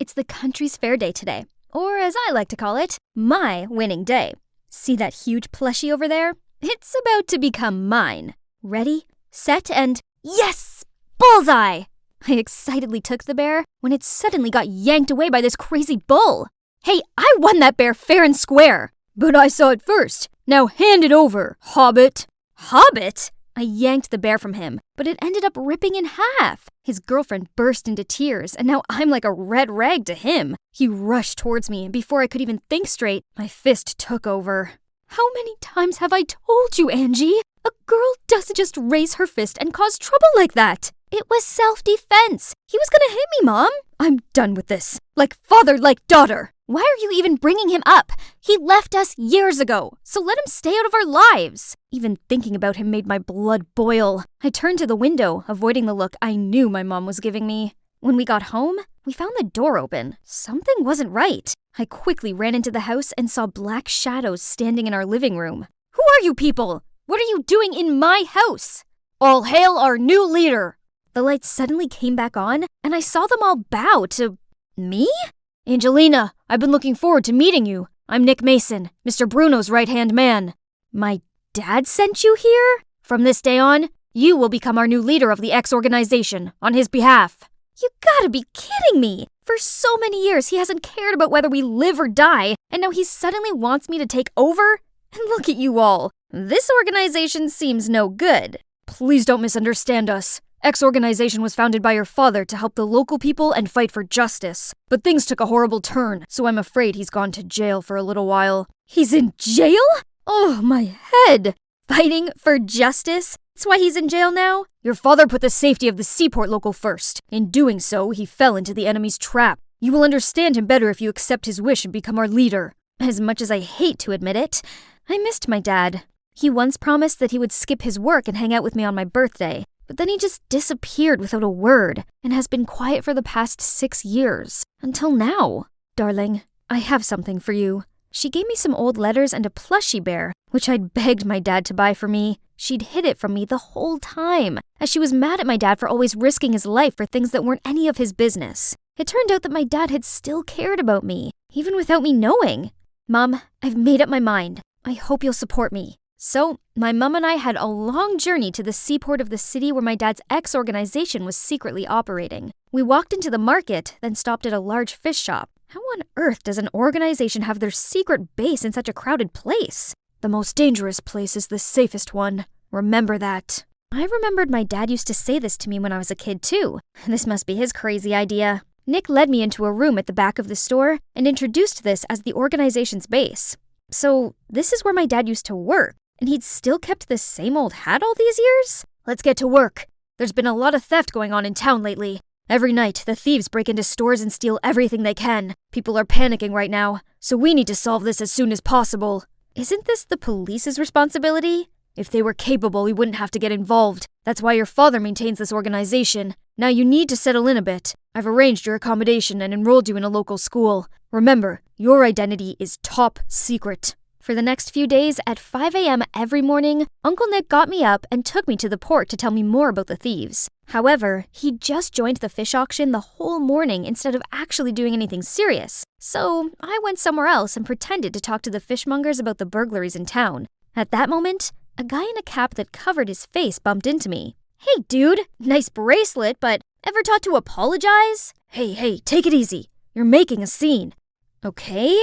It's the country's fair day today, or as I like to call it, my winning day. See that huge plushie over there? It's about to become mine. Ready, set, and yes! Bullseye! I excitedly took the bear when it suddenly got yanked away by this crazy bull. Hey, I won that bear fair and square. But I saw it first. Now hand it over, Hobbit. Hobbit? I yanked the bear from him, but it ended up ripping in half. His girlfriend burst into tears, and now I'm like a red rag to him. He rushed towards me, and before I could even think straight, my fist took over. How many times have I told you, Angie? A girl doesn't just raise her fist and cause trouble like that. It was self-defense. He was gonna hit me, Mom. I'm done with this. Like father, like daughter. Why are you even bringing him up? He left us years ago, so let him stay out of our lives. Even thinking about him made my blood boil. I turned to the window, avoiding the look I knew my mom was giving me. When we got home, we found the door open. Something wasn't right. I quickly ran into the house and saw black shadows standing in our living room. Who are you people? What are you doing in my house? All hail our new leader. The lights suddenly came back on, and I saw them all bow to me? Angelina, I've been looking forward to meeting you. I'm Nick Mason, Mr. Bruno's right-hand man. My dad sent you here? From this day on, you will become our new leader of the X organization, on his behalf. You gotta be kidding me! For so many years, he hasn't cared about whether we live or die, and now he suddenly wants me to take over? And look at you all. This organization seems no good. Please don't misunderstand us. X organization was founded by your father to help the local people and fight for justice. But things took a horrible turn, so I'm afraid he's gone to jail for a little while. He's in jail? Oh, my head! Fighting for justice? That's why he's in jail now? Your father put the safety of the seaport local first. In doing so, he fell into the enemy's trap. You will understand him better if you accept his wish and become our leader. As much as I hate to admit it, I missed my dad. He once promised that he would skip his work and hang out with me on my birthday. But then he just disappeared without a word and has been quiet for the past 6 years. Until now. Darling, I have something for you. She gave me some old letters and a plushie bear, which I'd begged my dad to buy for me. She'd hid it from me the whole time, as she was mad at my dad for always risking his life for things that weren't any of his business. It turned out that my dad had still cared about me, even without me knowing. Mom, I've made up my mind. I hope you'll support me. So, my mom and I had a long journey to the seaport of the city where my dad's X organization was secretly operating. We walked into the market, then stopped at a large fish shop. How on earth does an organization have their secret base in such a crowded place? The most dangerous place is the safest one. Remember that. I remembered my dad used to say this to me when I was a kid too. This must be his crazy idea. Nick led me into a room at the back of the store and introduced this as the organization's base. So, this is where my dad used to work. And he'd still kept the same old hat all these years? Let's get to work. There's been a lot of theft going on in town lately. Every night, the thieves break into stores and steal everything they can. People are panicking right now, so we need to solve this as soon as possible. Isn't this the police's responsibility? If they were capable, we wouldn't have to get involved. That's why your father maintains this organization. Now you need to settle in a bit. I've arranged your accommodation and enrolled you in a local school. Remember, your identity is top secret. For the next few days, at 5 a.m. every morning, Uncle Nick got me up and took me to the port to tell me more about the thieves. However, he just joined the fish auction the whole morning instead of actually doing anything serious. So, I went somewhere else and pretended to talk to the fishmongers about the burglaries in town. At that moment, a guy in a cap that covered his face bumped into me. Hey dude, nice bracelet, but ever taught to apologize? Hey, take it easy. You're making a scene. Okay.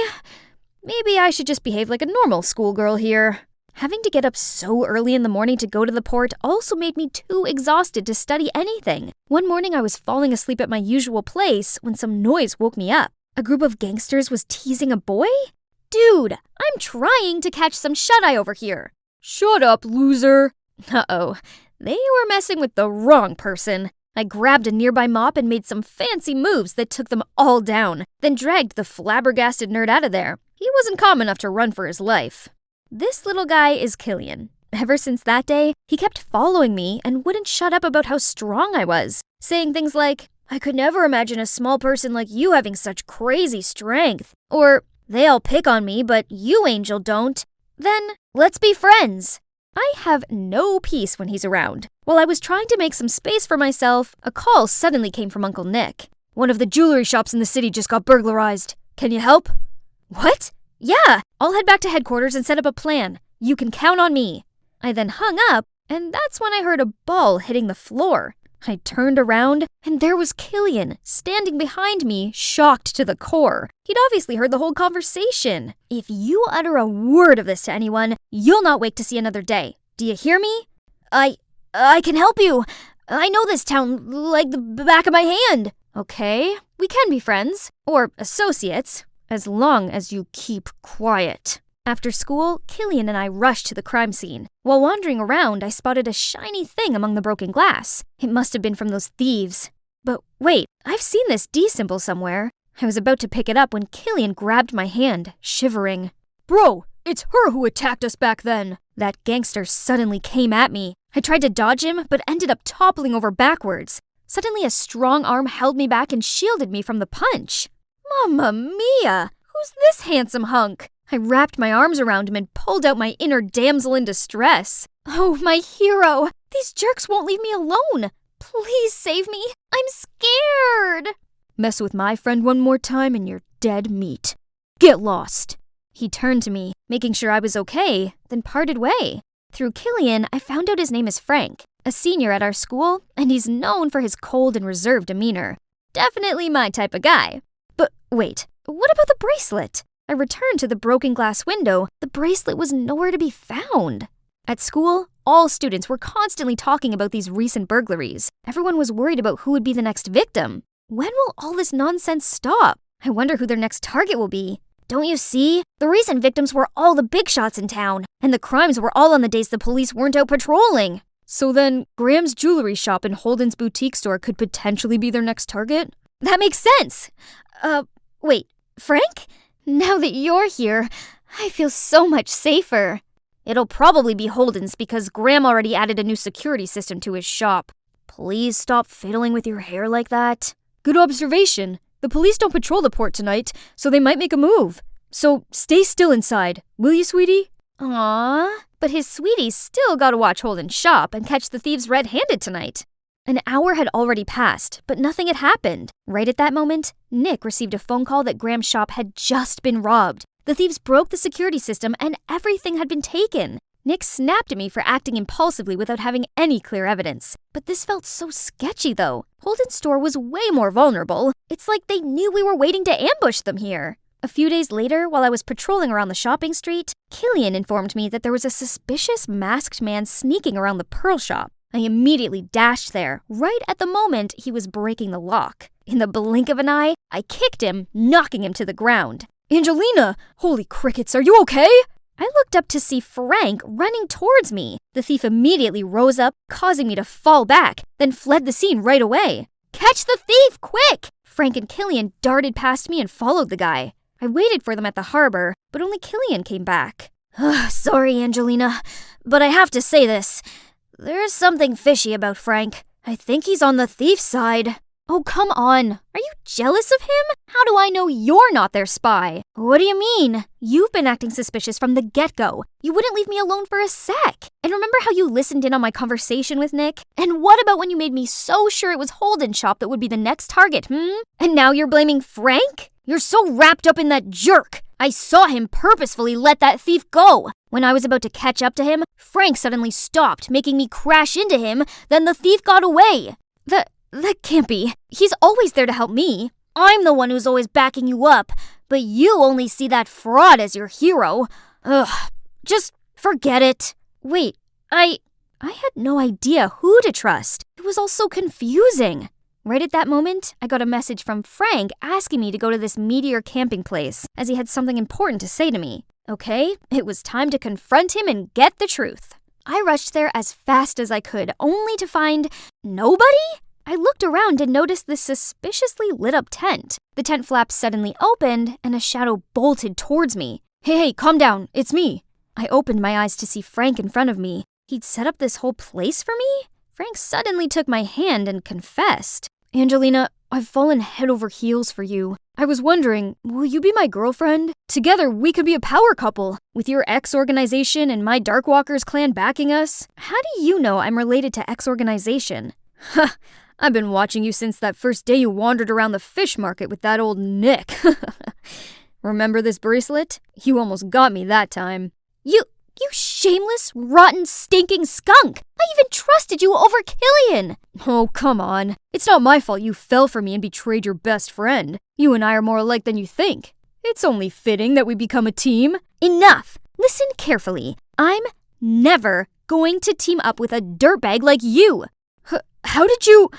Maybe I should just behave like a normal schoolgirl here. Having to get up so early in the morning to go to the port also made me too exhausted to study anything. One morning I was falling asleep at my usual place when some noise woke me up. A group of gangsters was teasing a boy? Dude, I'm trying to catch some shut-eye over here. Shut up, loser. Uh-oh, they were messing with the wrong person. I grabbed a nearby mop and made some fancy moves that took them all down, then dragged the flabbergasted nerd out of there. He wasn't calm enough to run for his life. This little guy is Killian. Ever since that day, he kept following me and wouldn't shut up about how strong I was, saying things like, I could never imagine a small person like you having such crazy strength. Or, they all pick on me, but you, Angel, don't. Then, let's be friends. I have no peace when he's around. While I was trying to make some space for myself, a call suddenly came from Uncle Nick. One of the jewelry shops in the city just got burglarized. Can you help? What? Yeah, I'll head back to headquarters and set up a plan. You can count on me. I then hung up, and that's when I heard a ball hitting the floor. I turned around, and there was Killian, standing behind me, shocked to the core. He'd obviously heard the whole conversation. If you utter a word of this to anyone, you'll not wake to see another day. Do you hear me? I can help you. I know this town like the back of my hand. Okay, we can be friends, or associates, as long as you keep quiet. After school, Killian and I rushed to the crime scene. While wandering around, I spotted a shiny thing among the broken glass. It must have been from those thieves. But wait, I've seen this D symbol somewhere. I was about to pick it up when Killian grabbed my hand, shivering. Bro, it's her who attacked us back then. That gangster suddenly came at me. I tried to dodge him, but ended up toppling over backwards. Suddenly, a strong arm held me back and shielded me from the punch. Mamma mia! Who's this handsome hunk? I wrapped my arms around him and pulled out my inner damsel in distress. Oh, my hero! These jerks won't leave me alone! Please save me! I'm scared! Mess with my friend one more time and you're dead meat. Get lost! He turned to me, making sure I was okay, then parted way. Through Killian, I found out his name is Frank, a senior at our school, and he's known for his cold and reserved demeanor. Definitely my type of guy. But wait, what about the bracelet? I returned to the broken glass window. The bracelet was nowhere to be found. At school, all students were constantly talking about these recent burglaries. Everyone was worried about who would be the next victim. When will all this nonsense stop? I wonder who their next target will be. Don't you see? The recent victims were all the big shots in town, and the crimes were all on the days the police weren't out patrolling. So then, Graham's jewelry shop and Holden's boutique store could potentially be their next target? That makes sense! Wait, Frank? Now that you're here, I feel so much safer. It'll probably be Holden's because Graham already added a new security system to his shop. Please stop fiddling with your hair like that. Good observation. The police don't patrol the port tonight, so they might make a move. So stay still inside, will you, sweetie? Aww, but his sweetie's still gotta watch Holden's shop and catch the thieves red-handed tonight. An hour had already passed, but nothing had happened. Right at that moment, Nick received a phone call that Graham's shop had just been robbed. The thieves broke the security system and everything had been taken. Nick snapped at me for acting impulsively without having any clear evidence. But this felt so sketchy though. Holden's store was way more vulnerable. It's like they knew we were waiting to ambush them here. A few days later, while I was patrolling around the shopping street, Killian informed me that there was a suspicious masked man sneaking around the pearl shop. I immediately dashed there, right at the moment he was breaking the lock. In the blink of an eye, I kicked him, knocking him to the ground. Angelina! Holy crickets, are you okay? I looked up to see Frank running towards me. The thief immediately rose up, causing me to fall back, then fled the scene right away. Catch the thief, quick! Frank and Killian darted past me and followed the guy. I waited for them at the harbor, but only Killian came back. Sorry, Angelina, but I have to say this. There's something fishy about Frank. I think he's on the thief's side. Oh, come on. Are you jealous of him? How do I know you're not their spy? What do you mean? You've been acting suspicious from the get-go. You wouldn't leave me alone for a sec. And remember how you listened in on my conversation with Nick? And what about when you made me so sure it was Holden's shop that would be the next target, And now you're blaming Frank? You're so wrapped up in that jerk. I saw him purposefully let that thief go. When I was about to catch up to him, Frank suddenly stopped, making me crash into him. Then the thief got away. That can't be. He's always there to help me. I'm the one who's always backing you up, but you only see that fraud as your hero. Ugh, just forget it. Wait, I had no idea who to trust. It was all so confusing. Right at that moment, I got a message from Frank asking me to go to this Meteor camping place, as he had something important to say to me. Okay, it was time to confront him and get the truth. I rushed there as fast as I could, only to find nobody? I looked around and noticed this suspiciously lit-up tent. The tent flap suddenly opened, and a shadow bolted towards me. Hey, calm down, it's me. I opened my eyes to see Frank in front of me. He'd set up this whole place for me? Frank suddenly took my hand and confessed. Angelina, I've fallen head over heels for you. I was wondering, will you be my girlfriend? Together, we could be a power couple. With your X organization and my Darkwalkers clan backing us. How do you know I'm related to X organization? Huh, I've been watching you since that first day you wandered around the fish market with that old Nick. Remember this bracelet? You almost got me that time. You shameless, rotten, stinking skunk! I even trusted you over Killian! Oh, come on. It's not my fault you fell for me and betrayed your best friend. You and I are more alike than you think. It's only fitting that we become a team. Enough! Listen carefully. I'm never going to team up with a dirtbag like you. How did you...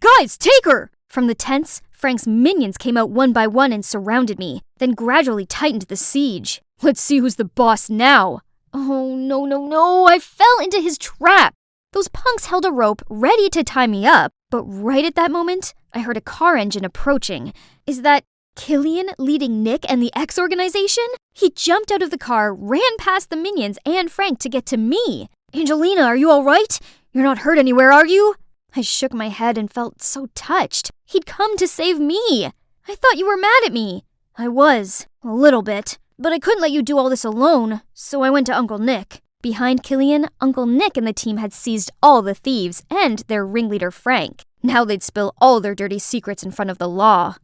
Guys, take her! From the tents, Frank's minions came out one by one and surrounded me, then gradually tightened the siege. Let's see who's the boss now. Oh, no, I fell into his trap. Those punks held a rope ready to tie me up, but right at that moment, I heard a car engine approaching. Is that Killian leading Nick and the X organization? He jumped out of the car, ran past the minions and Frank to get to me. Angelina, are you all right? You're not hurt anywhere, are you? I shook my head and felt so touched. He'd come to save me. I thought you were mad at me. I was, a little bit. But I couldn't let you do all this alone, so I went to Uncle Nick. Behind Killian, Uncle Nick and the team had seized all the thieves and their ringleader Frank. Now they'd spill all their dirty secrets in front of the law.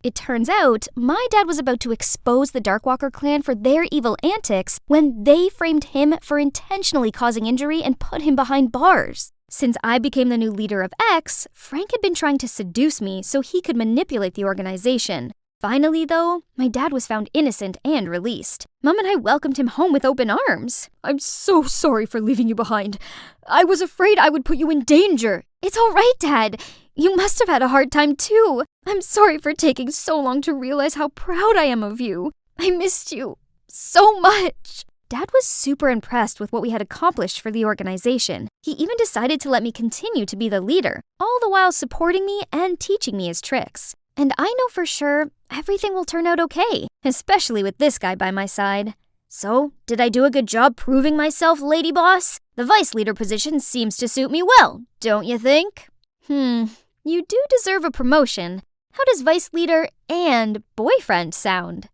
It turns out, my dad was about to expose the Darkwalker clan for their evil antics when they framed him for intentionally causing injury and put him behind bars. Since I became the new leader of X, Frank had been trying to seduce me so he could manipulate the organization. Finally, though, my dad was found innocent and released. Mom and I welcomed him home with open arms. I'm so sorry for leaving you behind. I was afraid I would put you in danger. It's all right, Dad. You must have had a hard time, too. I'm sorry for taking so long to realize how proud I am of you. I missed you so much. Dad was super impressed with what we had accomplished for the organization. He even decided to let me continue to be the leader, all the while supporting me and teaching me his tricks. And I know for sure everything will turn out okay, especially with this guy by my side. So, did I do a good job proving myself, lady boss? The vice leader position seems to suit me well, don't you think? You do deserve a promotion. How does vice leader and boyfriend sound?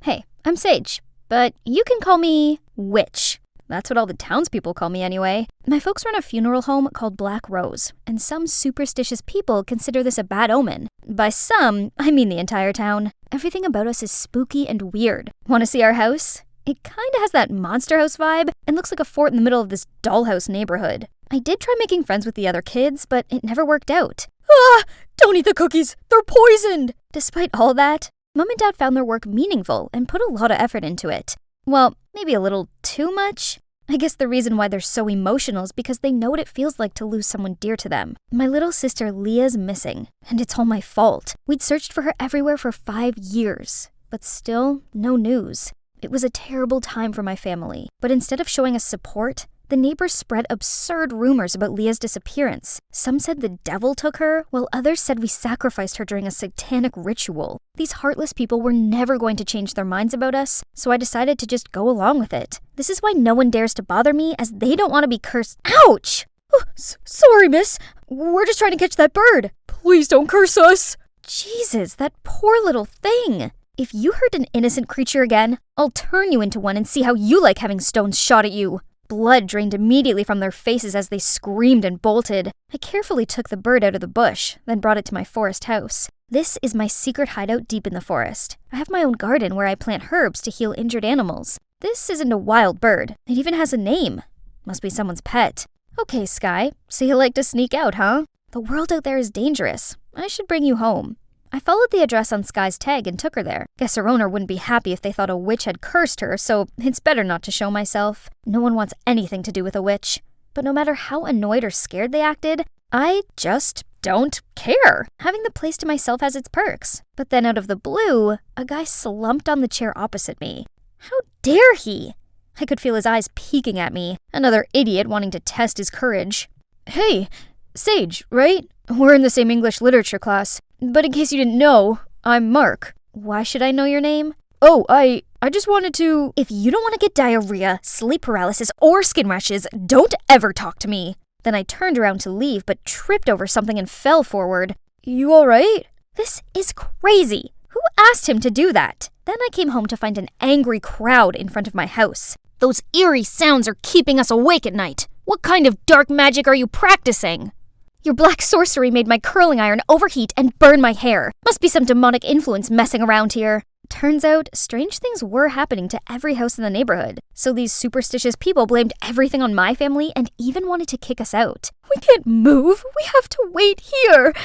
Hey, I'm Sage, but you can call me Witch. That's what all the townspeople call me anyway. My folks run a funeral home called Black Rose, and some superstitious people consider this a bad omen. By some, I mean the entire town. Everything about us is spooky and weird. Want to see our house? It kinda has that monster house vibe and looks like a fort in the middle of this dollhouse neighborhood. I did try making friends with the other kids, but it never worked out. Don't eat the cookies! They're poisoned! Despite all that, Mom and Dad found their work meaningful and put a lot of effort into it. Well, maybe a little too much? I guess the reason why they're so emotional is because they know what it feels like to lose someone dear to them. My little sister Leah's missing, and it's all my fault. We'd searched for her everywhere for 5 years, but still, no news. It was a terrible time for my family, but instead of showing us support, the neighbors spread absurd rumors about Leah's disappearance. Some said the devil took her, while others said we sacrificed her during a satanic ritual. These heartless people were never going to change their minds about us, so I decided to just go along with it. This is why no one dares to bother me, as they don't want to be cursed. Ouch! Sorry, miss. We're just trying to catch that bird. Please don't curse us. Jesus, that poor little thing. If you hurt an innocent creature again, I'll turn you into one and see how you like having stones shot at you. Blood drained immediately from their faces as they screamed and bolted. I carefully took the bird out of the bush, then brought it to my forest house. This is my secret hideout deep in the forest. I have my own garden where I plant herbs to heal injured animals. This isn't a wild bird. It even has a name. Must be someone's pet. Okay, Sky, so you like to sneak out, huh? The world out there is dangerous. I should bring you home. I followed the address on Sky's tag and took her there. Guess her owner wouldn't be happy if they thought a witch had cursed her, so it's better not to show myself. No one wants anything to do with a witch. But no matter how annoyed or scared they acted, I just don't care. Having the place to myself has its perks. But then out of the blue, a guy slumped on the chair opposite me. How dare he? I could feel his eyes peeking at me. Another idiot wanting to test his courage. Hey, Sage, right? We're in the same English literature class. But in case you didn't know, I'm Mark. Why should I know your name? Oh, I just wanted to... If you don't want to get diarrhea, sleep paralysis, or skin rashes, don't ever talk to me. Then I turned around to leave, but tripped over something and fell forward. You alright? This is crazy. Who asked him to do that? Then I came home to find an angry crowd in front of my house. Those eerie sounds are keeping us awake at night. What kind of dark magic are you practicing? Your black sorcery made my curling iron overheat and burn my hair. Must be some demonic influence messing around here. Turns out, strange things were happening to every house in the neighborhood. So these superstitious people blamed everything on my family and even wanted to kick us out. We can't move. We have to wait here.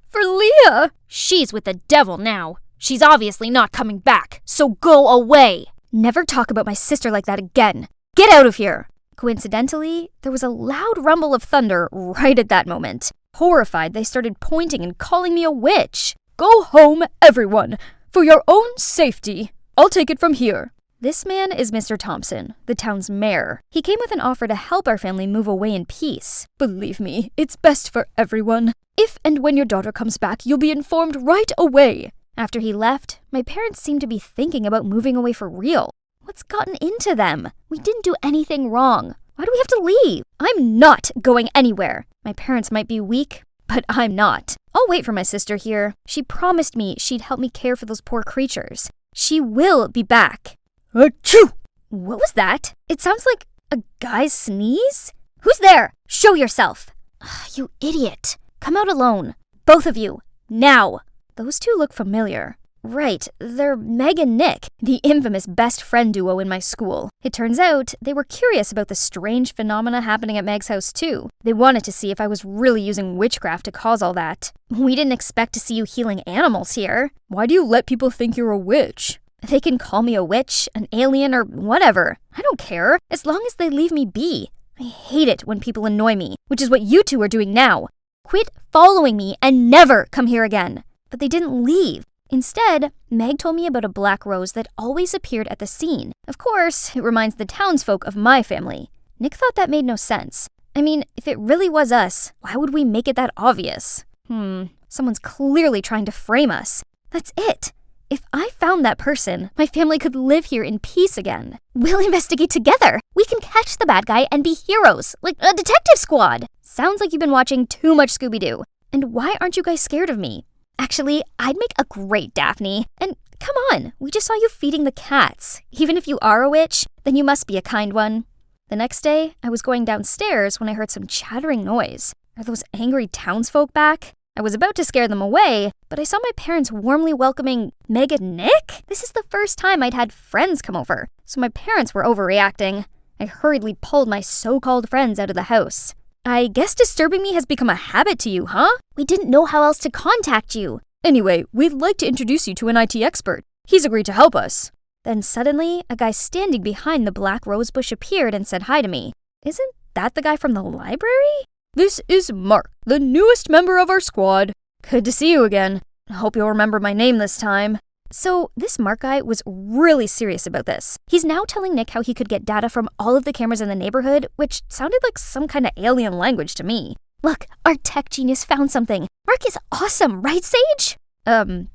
For Leah. She's with the devil now. She's obviously not coming back, so go away. Never talk about my sister like that again. Get out of here. Coincidentally, there was a loud rumble of thunder right at that moment. Horrified, they started pointing and calling me a witch. Go home, everyone, for your own safety. I'll take it from here. This man is Mr. Thompson, the town's mayor. He came with an offer to help our family move away in peace. Believe me, it's best for everyone. If and when your daughter comes back, you'll be informed right away. After he left, my parents seemed to be thinking about moving away for real. What's gotten into them? We didn't do anything wrong. Why do we have to leave? I'm not going anywhere. My parents might be weak, but I'm not. I'll wait for my sister here. She promised me she'd help me care for those poor creatures. She will be back. Achoo! What was that? It sounds like a guy's sneeze? Who's there? Show yourself. Ugh, you idiot. Come out alone. Both of you. Now. Those two look familiar. Right, they're Meg and Nick, the infamous best friend duo in my school. It turns out they were curious about the strange phenomena happening at Meg's house too. They wanted to see if I was really using witchcraft to cause all that. We didn't expect to see you healing animals here. Why do you let people think you're a witch? They can call me a witch, an alien, or whatever. I don't care, as long as they leave me be. I hate it when people annoy me, which is what you two are doing now. Quit following me and never come here again. But they didn't leave. Instead, Meg told me about a black rose that always appeared at the scene. Of course, it reminds the townsfolk of my family. Nick thought that made no sense. I mean, if it really was us, why would we make it that obvious? Someone's clearly trying to frame us. That's it. If I found that person, my family could live here in peace again. We'll investigate together. We can catch the bad guy and be heroes, like a detective squad. Sounds like you've been watching too much Scooby-Doo. And why aren't you guys scared of me? Actually, I'd make a great Daphne. And come on, we just saw you feeding the cats. Even if you are a witch, then you must be a kind one. The next day, I was going downstairs when I heard some chattering noise. Are those angry townsfolk back? I was about to scare them away, but I saw my parents warmly welcoming Meg and Nick. This is the first time I'd had friends come over, so my parents were overreacting. I hurriedly pulled my so-called friends out of the house. I guess disturbing me has become a habit to you, huh? We didn't know how else to contact you. Anyway, we'd like to introduce you to an IT expert. He's agreed to help us. Then suddenly, a guy standing behind the black rose bush appeared and said hi to me. Isn't that the guy from the library? This is Mark, the newest member of our squad. Good to see you again. I hope you'll remember my name this time. So, this Mark guy was really serious about this. He's now telling Nick how he could get data from all of the cameras in the neighborhood, which sounded like some kind of alien language to me. Look, our tech genius found something. Mark is awesome, right, Sage? I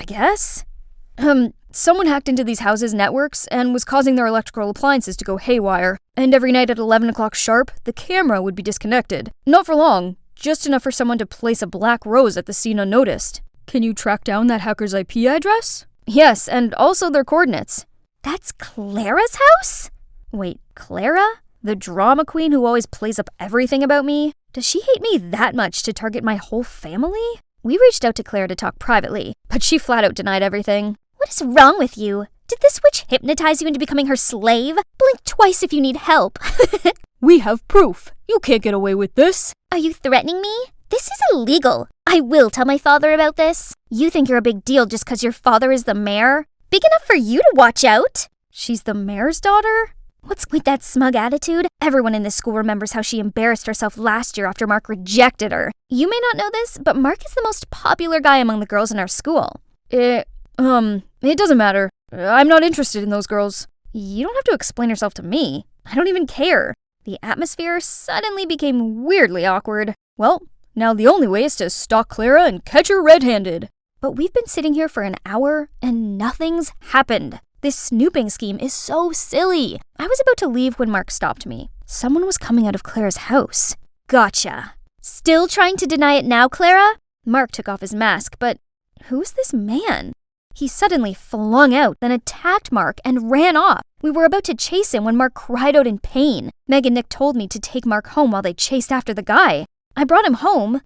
guess? Someone hacked into these houses' networks and was causing their electrical appliances to go haywire. And every night at 11 o'clock sharp, the camera would be disconnected. Not for long, just enough for someone to place a black rose at the scene unnoticed. Can you track down that hacker's IP address? Yes, and also their coordinates. That's Clara's house? Wait, Clara? The drama queen who always plays up everything about me? Does she hate me that much to target my whole family? We reached out to Clara to talk privately, but she flat out denied everything. What is wrong with you? Did this witch hypnotize you into becoming her slave? Blink twice if you need help. We have proof. You can't get away with this. Are you threatening me? This is illegal. I will tell my father about this. You think you're a big deal just because your father is the mayor? Big enough for you to watch out? She's the mayor's daughter? What's with that smug attitude? Everyone in this school remembers how she embarrassed herself last year after Mark rejected her. You may not know this, but Mark is the most popular guy among the girls in our school. It doesn't matter. I'm not interested in those girls. You don't have to explain yourself to me. I don't even care. The atmosphere suddenly became weirdly awkward. Well, now the only way is to stalk Clara and catch her red-handed. But we've been sitting here for an hour and nothing's happened. This snooping scheme is so silly. I was about to leave when Mark stopped me. Someone was coming out of Clara's house. Gotcha. Still trying to deny it now, Clara? Mark took off his mask, but who's this man? He suddenly flung out, then attacked Mark and ran off. We were about to chase him when Mark cried out in pain. Meg and Nick told me to take Mark home while they chased after the guy. I brought him home,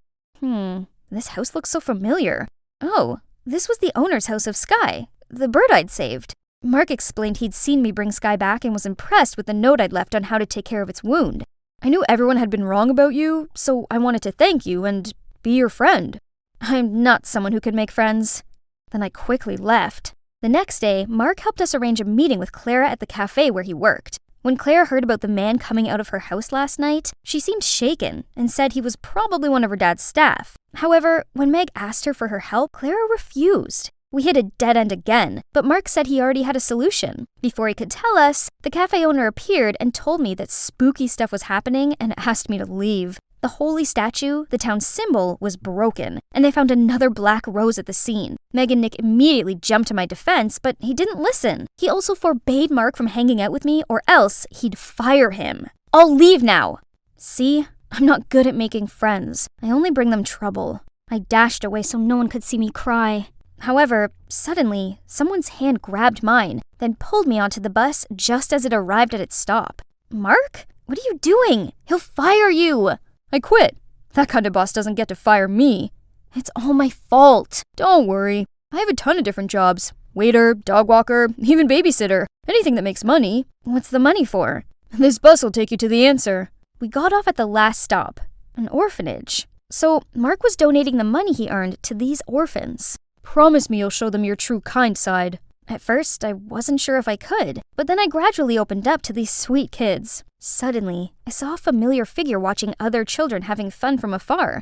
This house looks so familiar. Oh, this was the owner's house of Sky, the bird I'd saved. Mark explained he'd seen me bring Sky back and was impressed with the note I'd left on how to take care of its wound. I knew everyone had been wrong about you, so I wanted to thank you and be your friend. I'm not someone who can make friends. Then I quickly left. The next day, Mark helped us arrange a meeting with Clara at the cafe where he worked. When Clara heard about the man coming out of her house last night, she seemed shaken and said he was probably one of her dad's staff. However, when Meg asked her for her help, Clara refused. We hit a dead end again, but Mark said he already had a solution. Before he could tell us, the cafe owner appeared and told me that spooky stuff was happening and asked me to leave. The holy statue, the town's symbol, was broken, and they found another black rose at the scene. Meg and Nick immediately jumped to my defense, but he didn't listen. He also forbade Mark from hanging out with me, or else he'd fire him. I'll leave now! See? I'm not good at making friends. I only bring them trouble. I dashed away so no one could see me cry. However, suddenly, someone's hand grabbed mine, then pulled me onto the bus just as it arrived at its stop. Mark? What are you doing? He'll fire you! I quit. That kind of boss doesn't get to fire me. It's all my fault. Don't worry. I have a ton of different jobs. Waiter, dog walker, even babysitter. Anything that makes money. What's the money for? This bus will take you to the answer. We got off at the last stop, an orphanage. So Mark was donating the money he earned to these orphans. Promise me you'll show them your true kind side. At first, I wasn't sure if I could, but then I gradually opened up to these sweet kids. Suddenly, I saw a familiar figure watching other children having fun from afar.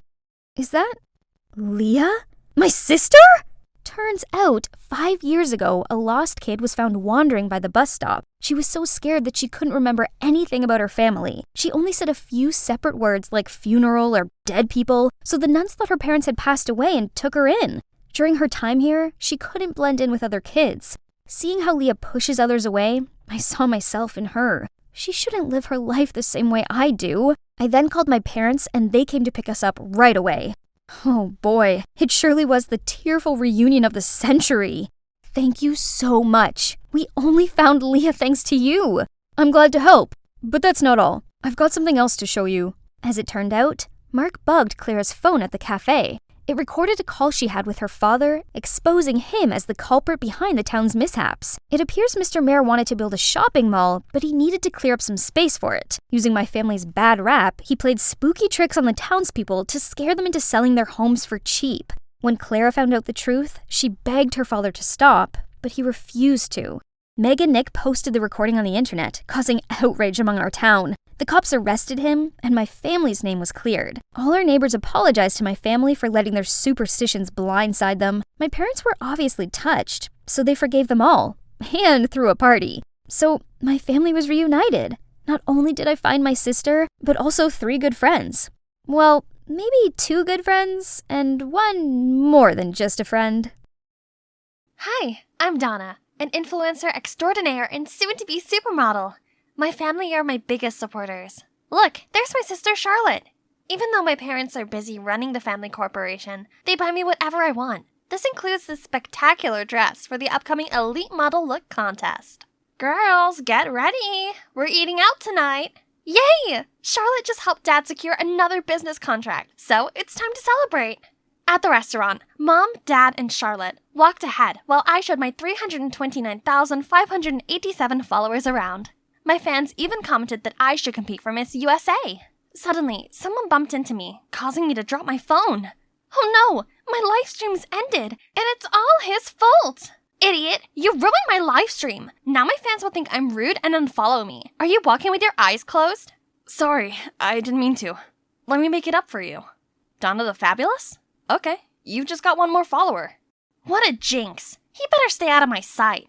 Is that Leah? My sister? Turns out, 5 years ago, a lost kid was found wandering by the bus stop. She was so scared that she couldn't remember anything about her family. She only said a few separate words like funeral or dead people, so the nuns thought her parents had passed away and took her in. During her time here, she couldn't blend in with other kids. Seeing how Leah pushes others away, I saw myself in her. She shouldn't live her life the same way I do. I then called my parents and they came to pick us up right away. Oh boy, it surely was the tearful reunion of the century. Thank you so much. We only found Leah thanks to you. I'm glad to help, but that's not all. I've got something else to show you. As it turned out, Mark bugged Clara's phone at the cafe. It recorded a call she had with her father, exposing him as the culprit behind the town's mishaps. It appears Mr. Mayor wanted to build a shopping mall, but he needed to clear up some space for it. Using my family's bad rap, he played spooky tricks on the townspeople to scare them into selling their homes for cheap. When Clara found out the truth, she begged her father to stop, but he refused to. Meg and Nick posted the recording on the internet, causing outrage among our town. The cops arrested him, and my family's name was cleared. All our neighbors apologized to my family for letting their superstitions blindside them. My parents were obviously touched, so they forgave them all, and threw a party. So my family was reunited. Not only did I find my sister, but also 3 good friends. Well, maybe 2 good friends, and 1 more than just a friend. Hi, I'm Donna, an influencer extraordinaire and soon-to-be supermodel. My family are my biggest supporters. Look, there's my sister Charlotte. Even though my parents are busy running the family corporation, they buy me whatever I want. This includes this spectacular dress for the upcoming Elite Model Look contest. Girls, get ready. We're eating out tonight. Yay! Charlotte just helped Dad secure another business contract, so it's time to celebrate. At the restaurant, Mom, Dad, and Charlotte walked ahead while I showed my 329,587 followers around. My fans even commented that I should compete for Miss USA. Suddenly, someone bumped into me, causing me to drop my phone. Oh no, my live stream's ended, and it's all his fault. Idiot, you ruined my live stream. Now my fans will think I'm rude and unfollow me. Are you walking with your eyes closed? Sorry, I didn't mean to. Let me make it up for you. Donna the Fabulous? Okay, you've just got 1 more follower. What a jinx. He better stay out of my sight.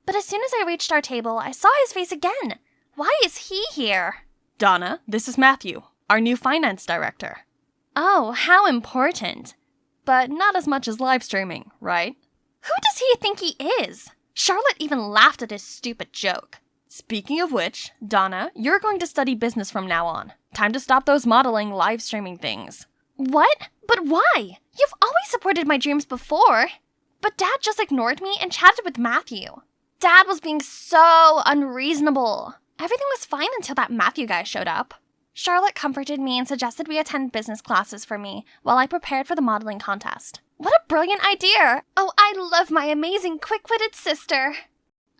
But as soon as I reached our table, I saw his face again. Why is he here? Donna, this is Matthew, our new finance director. Oh, how important. But not as much as live streaming, right? Who does he think he is? Charlotte even laughed at his stupid joke. Speaking of which, Donna, you're going to study business from now on. Time to stop those modeling live streaming things. What? But why? You've always supported my dreams before. But Dad just ignored me and chatted with Matthew. Dad was being so unreasonable. Everything was fine until that Matthew guy showed up. Charlotte comforted me and suggested we attend business classes for me while I prepared for the modeling contest. What a brilliant idea! Oh, I love my amazing quick-witted sister.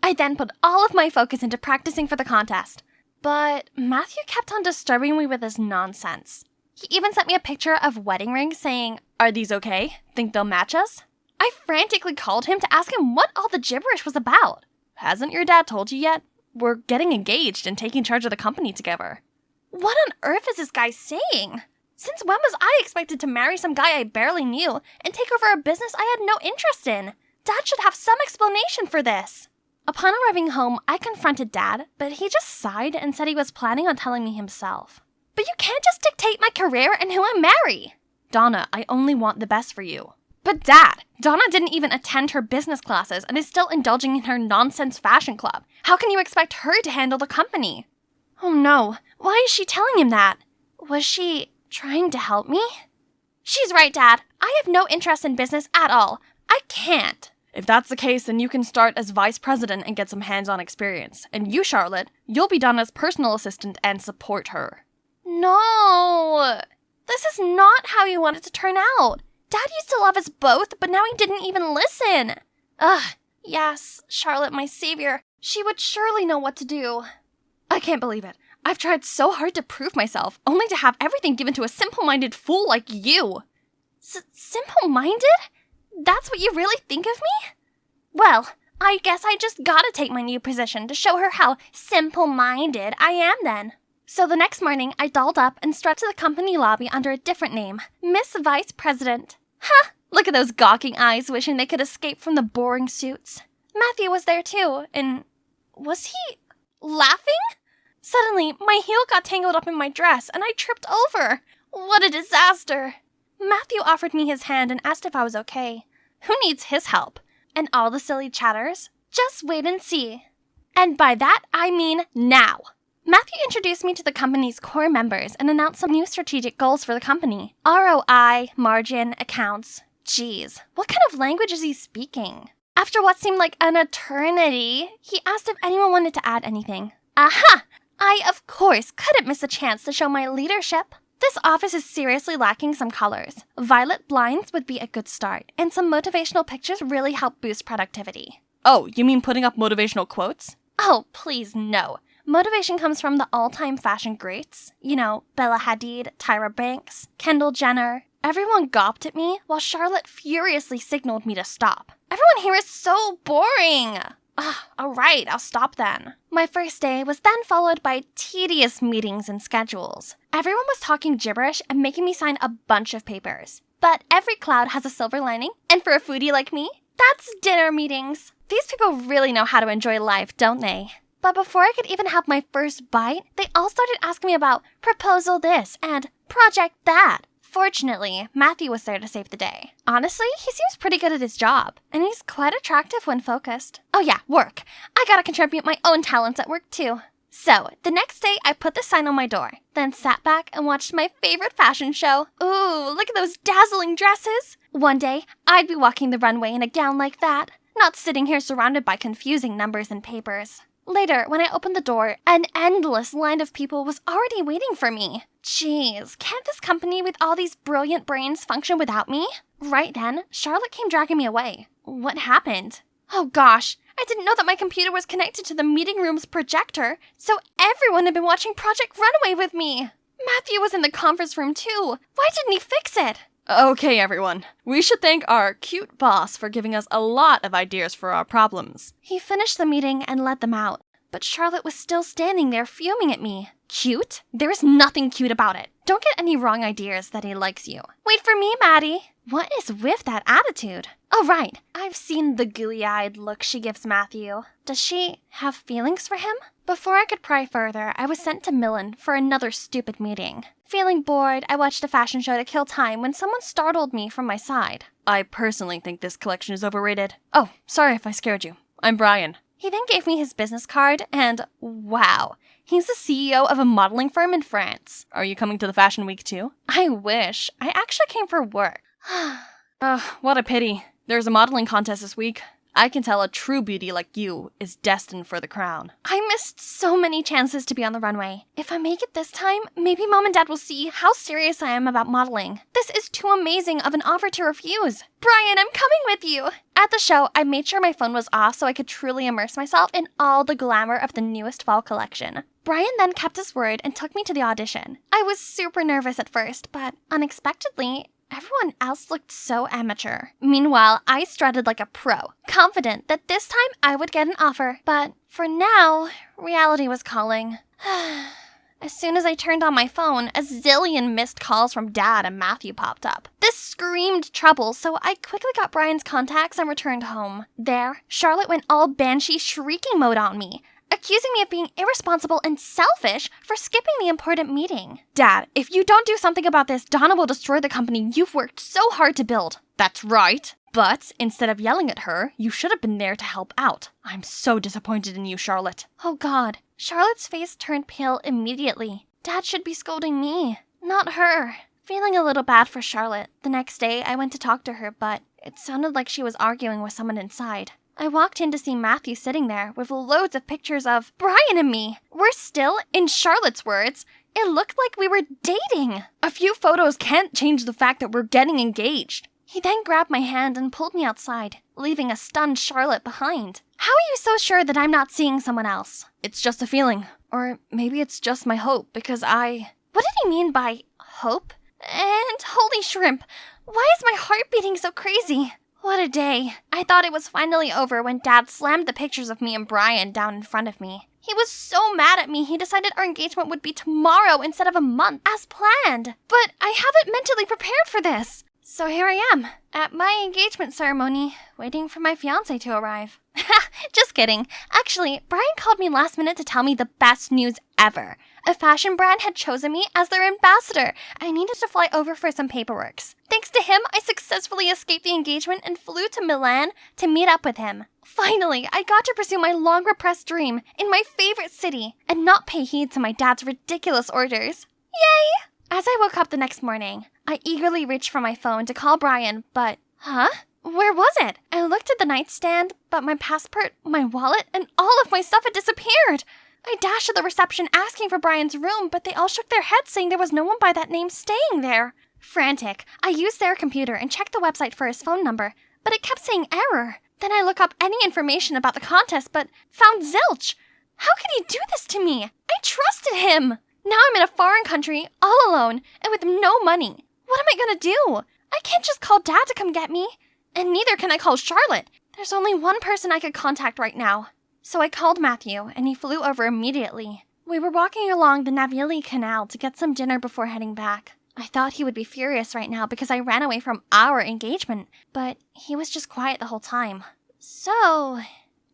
I then put all of my focus into practicing for the contest. But Matthew kept on disturbing me with his nonsense. He even sent me a picture of wedding rings saying, "Are these okay? Think they'll match us?" I frantically called him to ask him what all the gibberish was about. Hasn't your dad told you yet? We're getting engaged and taking charge of the company together. What on earth is this guy saying? Since when was I expected to marry some guy I barely knew and take over a business I had no interest in? Dad should have some explanation for this. Upon arriving home, I confronted Dad, but he just sighed and said he was planning on telling me himself. But you can't just dictate my career and who I marry. Donna, I only want the best for you. But Dad, Donna didn't even attend her business classes and is still indulging in her nonsense fashion club. How can you expect her to handle the company? Oh no, why is she telling him that? Was she trying to help me? She's right, Dad. I have no interest in business at all. I can't. If that's the case, then you can start as vice president and get some hands-on experience. And you, Charlotte, you'll be Donna's personal assistant and support her. No! This is not how you want it to turn out. Dad used to love us both, but now he didn't even listen. Ugh, yes, Charlotte, my savior. She would surely know what to do. I can't believe it. I've tried so hard to prove myself, only to have everything given to a simple-minded fool like you. Simple-minded? That's what you really think of me? Well, I guess I just gotta take my new position to show her how simple-minded I am then. So the next morning, I dolled up and strutted to the company lobby under a different name, Miss Vice President. Ha! Look at those gawking eyes wishing they could escape from the boring suits. Matthew was there too, and was he laughing? Suddenly, my heel got tangled up in my dress and I tripped over. What a disaster! Matthew offered me his hand and asked if I was okay. Who needs his help? And all the silly chatters? Just wait and see. And by that, I mean now. Matthew introduced me to the company's core members and announced some new strategic goals for the company. ROI, margin, accounts. Geez, what kind of language is he speaking? After what seemed like an eternity, he asked if anyone wanted to add anything. Aha! I, of course, couldn't miss a chance to show my leadership. This office is seriously lacking some colors. Violet blinds would be a good start, and some motivational pictures really help boost productivity. Oh, you mean putting up motivational quotes? Oh, please no. Motivation comes from the all-time fashion greats. You know, Bella Hadid, Tyra Banks, Kendall Jenner. Everyone gawped at me, while Charlotte furiously signaled me to stop. Everyone here is so boring! Alright, I'll stop then. My first day was then followed by tedious meetings and schedules. Everyone was talking gibberish and making me sign a bunch of papers. But every cloud has a silver lining, and for a foodie like me, that's dinner meetings. These people really know how to enjoy life, don't they? But before I could even have my first bite, they all started asking me about proposal this and project that. Fortunately, Matthew was there to save the day. Honestly, he seems pretty good at his job, and he's quite attractive when focused. Oh yeah, work. I gotta contribute my own talents at work too. So, the next day I put the sign on my door, then sat back and watched my favorite fashion show. Ooh, look at those dazzling dresses! One day, I'd be walking the runway in a gown like that, not sitting here surrounded by confusing numbers and papers. Later, when I opened the door, an endless line of people was already waiting for me. Jeez, can't this company with all these brilliant brains function without me? Right then, Charlotte came dragging me away. What happened? Oh gosh, I didn't know that my computer was connected to the meeting room's projector, so everyone had been watching Project Runway with me. Matthew was in the conference room too. Why didn't he fix it? Okay, everyone. We should thank our cute boss for giving us a lot of ideas for our problems. He finished the meeting and let them out, but Charlotte was still standing there fuming at me. Cute? There is nothing cute about it. Don't get any wrong ideas that he likes you. Wait for me, Maddie. What is with that attitude? Oh, right. I've seen the gooey-eyed look she gives Matthew. Does she have feelings for him? Before I could pry further, I was sent to Millen for another stupid meeting. Feeling bored, I watched a fashion show to kill time when someone startled me from my side. I personally think this collection is overrated. Oh, sorry if I scared you. I'm Brian. He then gave me his business card, and wow, he's the CEO of a modeling firm in France. Are you coming to the fashion week too? I wish. I actually came for work. What a pity. There's a modeling contest this week. I can tell a true beauty like you is destined for the crown. I missed so many chances to be on the runway. If I make it this time, maybe Mom and Dad will see how serious I am about modeling. This is too amazing of an offer to refuse. Brian, I'm coming with you! At the show, I made sure my phone was off so I could truly immerse myself in all the glamour of the newest fall collection. Brian then kept his word and took me to the audition. I was super nervous at first, but unexpectedly, everyone else looked so amateur. Meanwhile, I strutted like a pro, confident that this time I would get an offer. But for now, reality was calling. As soon as I turned on my phone, a zillion missed calls from Dad and Matthew popped up. This screamed trouble, so I quickly got Brian's contacts and returned home. There, Charlotte went all banshee shrieking mode on me, accusing me of being irresponsible and selfish for skipping the important meeting. Dad, if you don't do something about this, Donna will destroy the company you've worked so hard to build. That's right. But instead of yelling at her, you should have been there to help out. I'm so disappointed in you, Charlotte. Oh God. Charlotte's face turned pale immediately. Dad should be scolding me, not her. Feeling a little bad for Charlotte, the next day I went to talk to her, but it sounded like she was arguing with someone inside. I walked in to see Matthew sitting there with loads of pictures of Brian and me. We're still, in Charlotte's words, it looked like we were dating. A few photos can't change the fact that we're getting engaged. He then grabbed my hand and pulled me outside, leaving a stunned Charlotte behind. How are you so sure that I'm not seeing someone else? It's just a feeling. Or maybe it's just my hope, because What did he mean by hope? And holy shrimp, why is my heart beating so crazy? What a day. I thought it was finally over when Dad slammed the pictures of me and Brian down in front of me. He was so mad at me, he decided our engagement would be tomorrow instead of a month, as planned. But I haven't mentally prepared for this. So here I am, at my engagement ceremony, waiting for my fiancé to arrive. Just kidding. Actually, Brian called me last minute to tell me the best news ever. A fashion brand had chosen me as their ambassador. I needed to fly over for some paperwork. Thanks to him, I successfully escaped the engagement and flew to Milan to meet up with him. Finally, I got to pursue my long-repressed dream in my favorite city and not pay heed to my dad's ridiculous orders. Yay! As I woke up the next morning, I eagerly reached for my phone to call Brian, but... Where was it? I looked at the nightstand, but my passport, my wallet, and all of my stuff had disappeared. I dashed to the reception asking for Brian's room, but they all shook their heads saying there was no one by that name staying there. Frantic, I used their computer and checked the website for his phone number, but it kept saying error. Then I looked up any information about the contest, but found zilch. How could he do this to me? I trusted him. Now I'm in a foreign country, all alone, and with no money. What am I gonna do? I can't just call Dad to come get me. And neither can I call Charlotte. There's only one person I could contact right now. So I called Matthew, and he flew over immediately. We were walking along the Navili Canal to get some dinner before heading back. I thought he would be furious right now because I ran away from our engagement, but he was just quiet the whole time. So,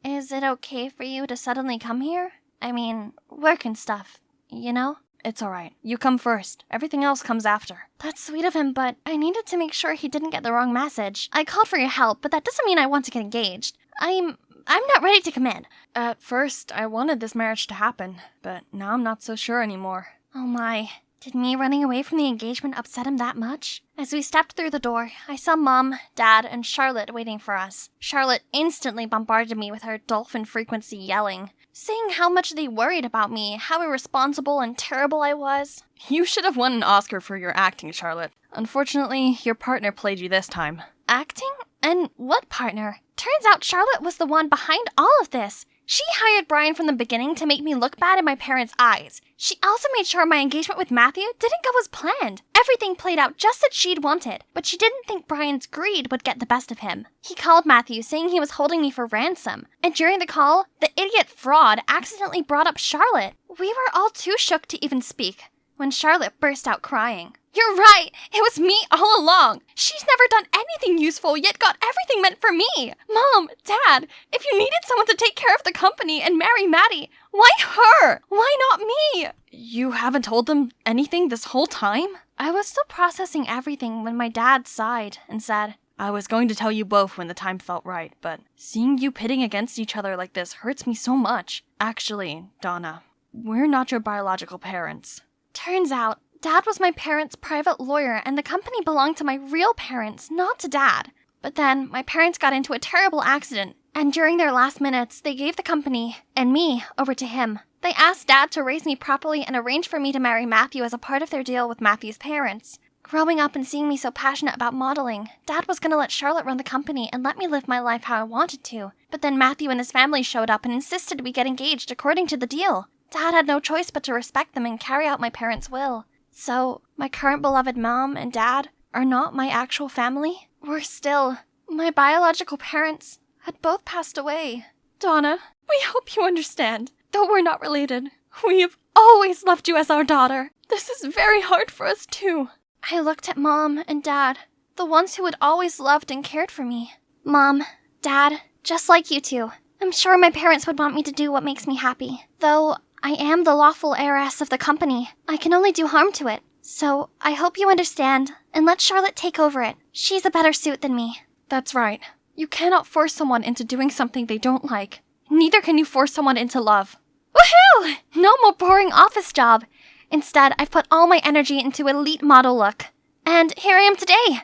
is it okay for you to suddenly come here? I mean, work and stuff, you know? It's alright. You come first. Everything else comes after. That's sweet of him, but I needed to make sure he didn't get the wrong message. I called for your help, but that doesn't mean I want to get engaged. I'm not ready to commit. At first, I wanted this marriage to happen, but now I'm not so sure anymore. Oh my. Did me running away from the engagement upset him that much? As we stepped through the door, I saw Mom, Dad, and Charlotte waiting for us. Charlotte instantly bombarded me with her dolphin frequency yelling, saying how much they worried about me, how irresponsible and terrible I was. You should have won an Oscar for your acting, Charlotte. Unfortunately, your partner played you this time. Acting? And what partner? Turns out Charlotte was the one behind all of this. She hired Brian from the beginning to make me look bad in my parents' eyes. She also made sure my engagement with Matthew didn't go as planned. Everything played out just as she'd wanted, but she didn't think Brian's greed would get the best of him. He called Matthew saying he was holding me for ransom, and during the call, the idiot fraud accidentally brought up Charlotte. We were all too shook to even speak, when Charlotte burst out crying. You're right! It was me all along! She's never done anything useful, yet got everything meant for me! Mom, Dad, if you needed someone to take care of the company and marry Maddie, why her? Why not me? You haven't told them anything this whole time? I was still processing everything when my dad sighed and said, I was going to tell you both when the time felt right, but seeing you pitting against each other like this hurts me so much. Actually, Donna, we're not your biological parents. Turns out, Dad was my parents' private lawyer, and the company belonged to my real parents, not to Dad. But then, my parents got into a terrible accident, And during their last minutes, they gave the company, and me, over to him. They asked Dad to raise me properly and arrange for me to marry Matthew as a part of their deal with Matthew's parents. Growing up and seeing me so passionate about modeling, Dad was going to let Charlotte run the company and let me live my life how I wanted to. But then Matthew and his family showed up and insisted we get engaged according to the deal. Dad had no choice but to respect them and carry out my parents' will. So, my current beloved mom and dad are not my actual family. Worse still, my biological parents had both passed away. Donna, we hope you understand. Though we're not related, we have always loved you as our daughter. This is very hard for us too. I looked at Mom and Dad, the ones who had always loved and cared for me. Mom, Dad, just like you two, I'm sure my parents would want me to do what makes me happy. Though I am the lawful heiress of the company, I can only do harm to it. So I hope you understand, and let Charlotte take over it. She's a better suit than me. That's right. You cannot force someone into doing something they don't like. Neither can you force someone into love. Woohoo! No more boring office job. Instead, I've put all my energy into elite model look. And here I am today.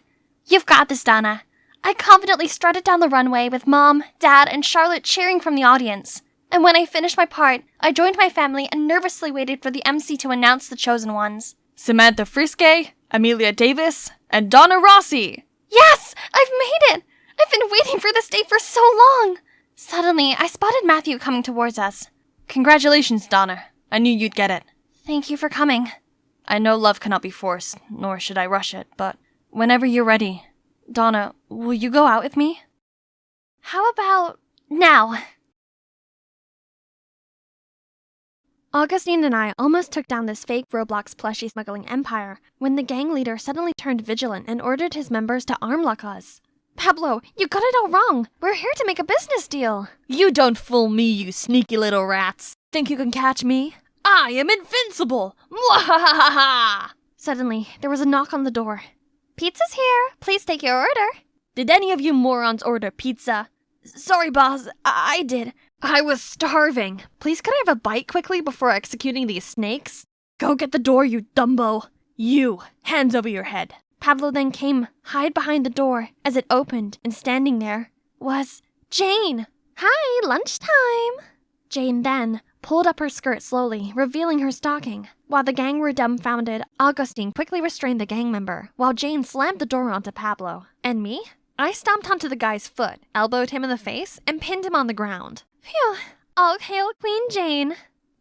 You've got this, Donna. I confidently strutted down the runway with Mom, Dad, and Charlotte cheering from the audience. And when I finished my part, I joined my family and nervously waited for the MC to announce the chosen ones. Samantha Friske, Amelia Davis, and Donna Rossi. Yes! I've made it! I've been waiting for this day for so long! Suddenly, I spotted Matthew coming towards us. Congratulations, Donna. I knew you'd get it. Thank you for coming. I know love cannot be forced, nor should I rush it, but whenever you're ready. Donna, will you go out with me? How about now? Augustine and I almost took down this fake Roblox plushie smuggling empire when the gang leader suddenly turned vigilant and ordered his members to arm lock us. Pablo, you got it all wrong. We're here to make a business deal. You don't fool me, you sneaky little rats. Think you can catch me? I am invincible! Mwahahaha! Suddenly, there was a knock on the door. Pizza's here. Please take your order. Did any of you morons order pizza? Sorry, boss. I did. I was starving. Please could I have a bite quickly before executing these snakes? Go get the door, you dumbo. You, hands over your head. Pablo then came, hide behind the door, as it opened, and standing there was Jane. Hi, lunchtime. Jane then pulled up her skirt slowly, revealing her stocking. While the gang were dumbfounded, Augustine quickly restrained the gang member, while Jane slammed the door onto Pablo. And me? I stomped onto the guy's foot, elbowed him in the face, and pinned him on the ground. Phew, all hail Queen Jane.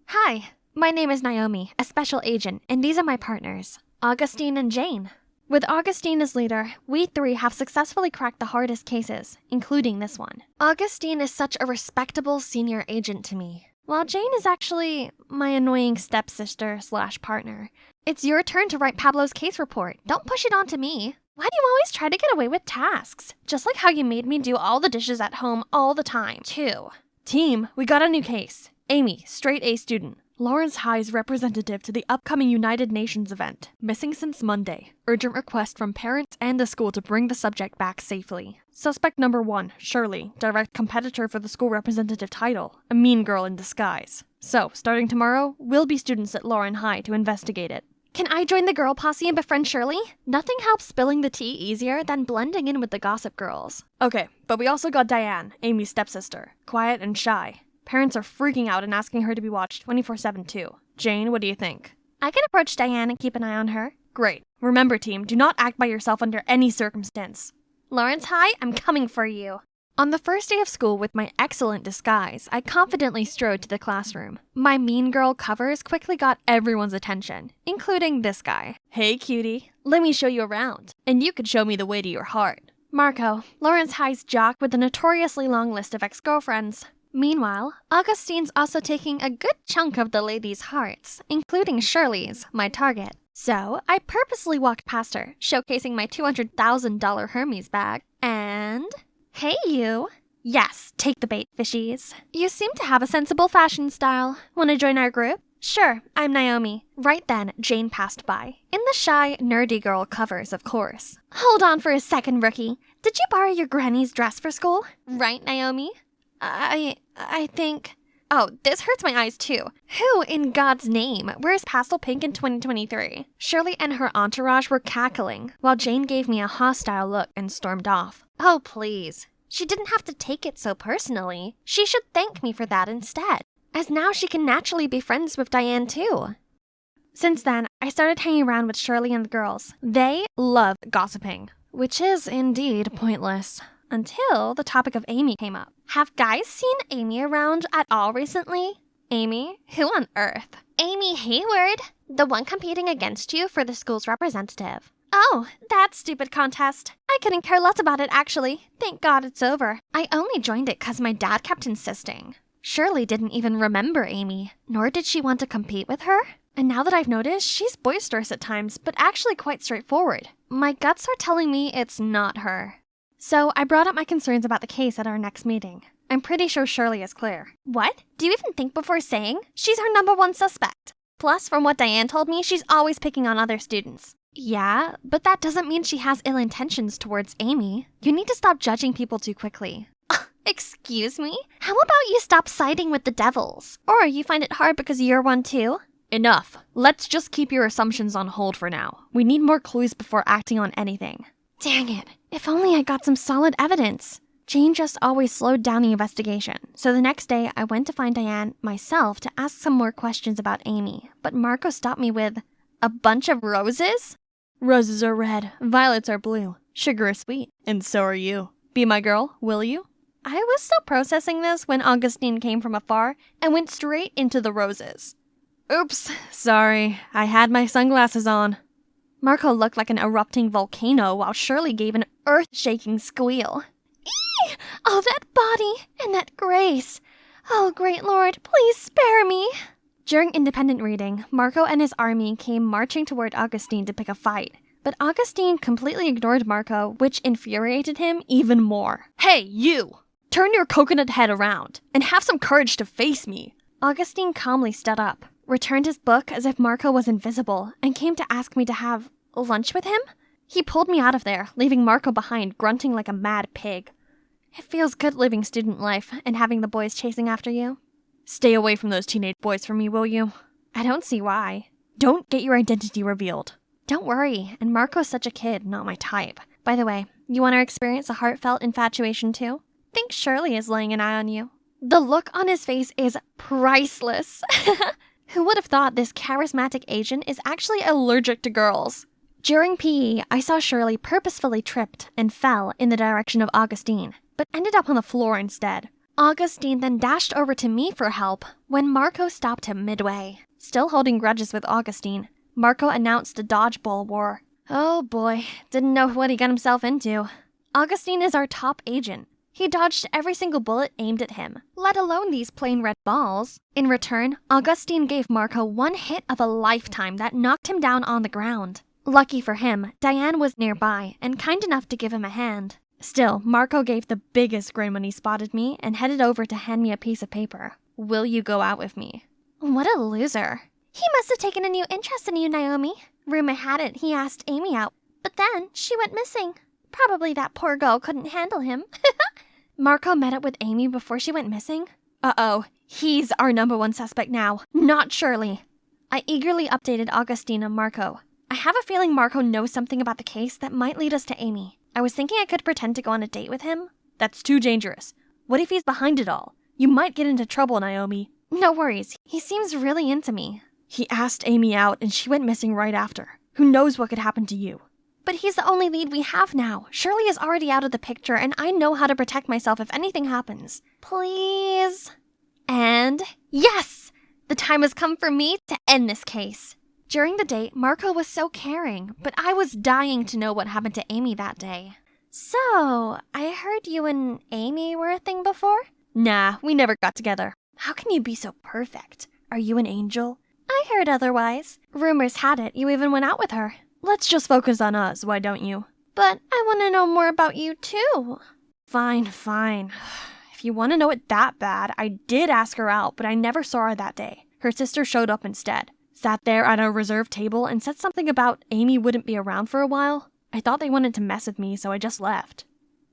Hi, my name is Naomi, a special agent, and these are my partners, Augustine and Jane. With Augustine as leader, we three have successfully cracked the hardest cases, including this one. Augustine is such a respectable senior agent to me, while Jane is actually my annoying stepsister/partner. It's your turn to write Pablo's case report. Don't push it onto me. Why do you always try to get away with tasks? Just like how you made me do all the dishes at home all the time, too. Team, we got a new case. Amy, straight A student. Lawrence High's representative to the upcoming United Nations event. Missing since Monday. Urgent request from parents and the school to bring the subject back safely. Suspect number 1, Shirley, direct competitor for the school representative title. A mean girl in disguise. So, starting tomorrow, we'll be students at Lauren High to investigate it. Can I join the girl posse and befriend Shirley? Nothing helps spilling the tea easier than blending in with the gossip girls. Okay, but we also got Diane, Amy's stepsister. Quiet and shy. Parents are freaking out and asking her to be watched 24/7 too. Jane, what do you think? I can approach Diane and keep an eye on her. Great. Remember, team, do not act by yourself under any circumstance. Lawrence High, I'm coming for you. On the first day of school with my excellent disguise, I confidently strode to the classroom. My mean girl covers quickly got everyone's attention, including this guy. Hey, cutie. Let me show you around, and you could show me the way to your heart. Marco, Lawrence High's jock with a notoriously long list of ex-girlfriends. Meanwhile, Augustine's also taking a good chunk of the ladies' hearts, including Shirley's, my target. So, I purposely walked past her, showcasing my $200,000 Hermes bag, and... Hey, you. Yes, take the bait, fishies. You seem to have a sensible fashion style. Want to join our group? Sure, I'm Naomi. Right then, Jane passed by. In the shy, nerdy girl covers, of course. Hold on for a second, rookie. Did you borrow your granny's dress for school? Right, Naomi? I think... Oh, this hurts my eyes too. Who, in God's name, wears pastel pink in 2023? Shirley and her entourage were cackling, while Jane gave me a hostile look and stormed off. Oh, please. She didn't have to take it so personally. She should thank me for that instead, as now she can naturally be friends with Diane too. Since then, I started hanging around with Shirley and the girls. They love gossiping, which is indeed pointless, until the topic of Amy came up. Have guys seen Amy around at all recently? Amy? Who on earth? Amy Hayward, the one competing against you for the school's representative. Oh, that stupid contest. I couldn't care less about it, actually. Thank God it's over. I only joined it because my dad kept insisting. Shirley didn't even remember Amy, nor did she want to compete with her. And now that I've noticed, she's boisterous at times, but actually quite straightforward. My guts are telling me it's not her. So I brought up my concerns about the case at our next meeting. I'm pretty sure Shirley is clear. What? Do you even think before saying? She's her #1 suspect. Plus, from what Diane told me, she's always picking on other students. Yeah, but that doesn't mean she has ill intentions towards Amy. You need to stop judging people too quickly. Excuse me? How about you stop siding with the devils? Or you find it hard because you're one too? Enough. Let's just keep your assumptions on hold for now. We need more clues before acting on anything. Dang it. If only I got some solid evidence. Jane just always slowed down the investigation, so the next day I went to find Diane myself to ask some more questions about Amy, but Marco stopped me with, "A bunch of roses?" "Roses are red, violets are blue, sugar is sweet, and so are you. Be my girl, will you?" I was still processing this when Augustine came from afar and went straight into the roses. Oops, sorry, I had my sunglasses on. Marco looked like an erupting volcano while Shirley gave an earth-shaking squeal. Eee! Oh, that body and that grace. Oh, great Lord, please spare me. During independent reading, Marco and his army came marching toward Augustine to pick a fight. But Augustine completely ignored Marco, which infuriated him even more. Hey, you! Turn your coconut head around and have some courage to face me. Augustine calmly stood up, returned his book as if Marco was invisible, and came to ask me to have lunch with him? He pulled me out of there, leaving Marco behind, grunting like a mad pig. It feels good living student life and having the boys chasing after you. Stay away from those teenage boys from me, will you? I don't see why. Don't get your identity revealed. Don't worry, and Marco's such a kid, not my type. By the way, you want to experience a heartfelt infatuation too? Think Shirley is laying an eye on you. The look on his face is priceless. Who would have thought this charismatic agent is actually allergic to girls? During PE, I saw Shirley purposefully tripped and fell in the direction of Augustine, but ended up on the floor instead. Augustine then dashed over to me for help when Marco stopped him midway. Still holding grudges with Augustine, Marco announced a dodgeball war. Oh boy, didn't know what he got himself into. Augustine is our top agent. He dodged every single bullet aimed at him, let alone these plain red balls. In return, Augustine gave Marco one hit of a lifetime that knocked him down on the ground. Lucky for him, Diane was nearby and kind enough to give him a hand. Still, Marco gave the biggest grin when he spotted me and headed over to hand me a piece of paper. Will you go out with me? What a loser. He must have taken a new interest in you, Naomi. Rumor had it he asked Amy out, but then she went missing. Probably that poor girl couldn't handle him. Marco met up with Amy before she went missing? Uh-oh, he's our #1 suspect now, not Shirley. I eagerly updated Augustine and Marco. I have a feeling Marco knows something about the case that might lead us to Amy. I was thinking I could pretend to go on a date with him. That's too dangerous. What if he's behind it all? You might get into trouble, Naomi. No worries, he seems really into me. He asked Amy out and she went missing right after. Who knows what could happen to you? But he's the only lead we have now. Shirley is already out of the picture and I know how to protect myself if anything happens. Please? And yes! The time has come for me to end this case. During the date, Marco was so caring, but I was dying to know what happened to Amy that day. So, I heard you and Amy were a thing before? Nah, we never got together. How can you be so perfect? Are you an angel? I heard otherwise. Rumors had it you even went out with her. Let's just focus on us, why don't you? But I want to know more about you too. Fine. If you want to know it that bad, I did ask her out, but I never saw her that day. Her sister showed up instead. Sat there at a reserved table and said something about Amy wouldn't be around for a while. I thought they wanted to mess with me, so I just left.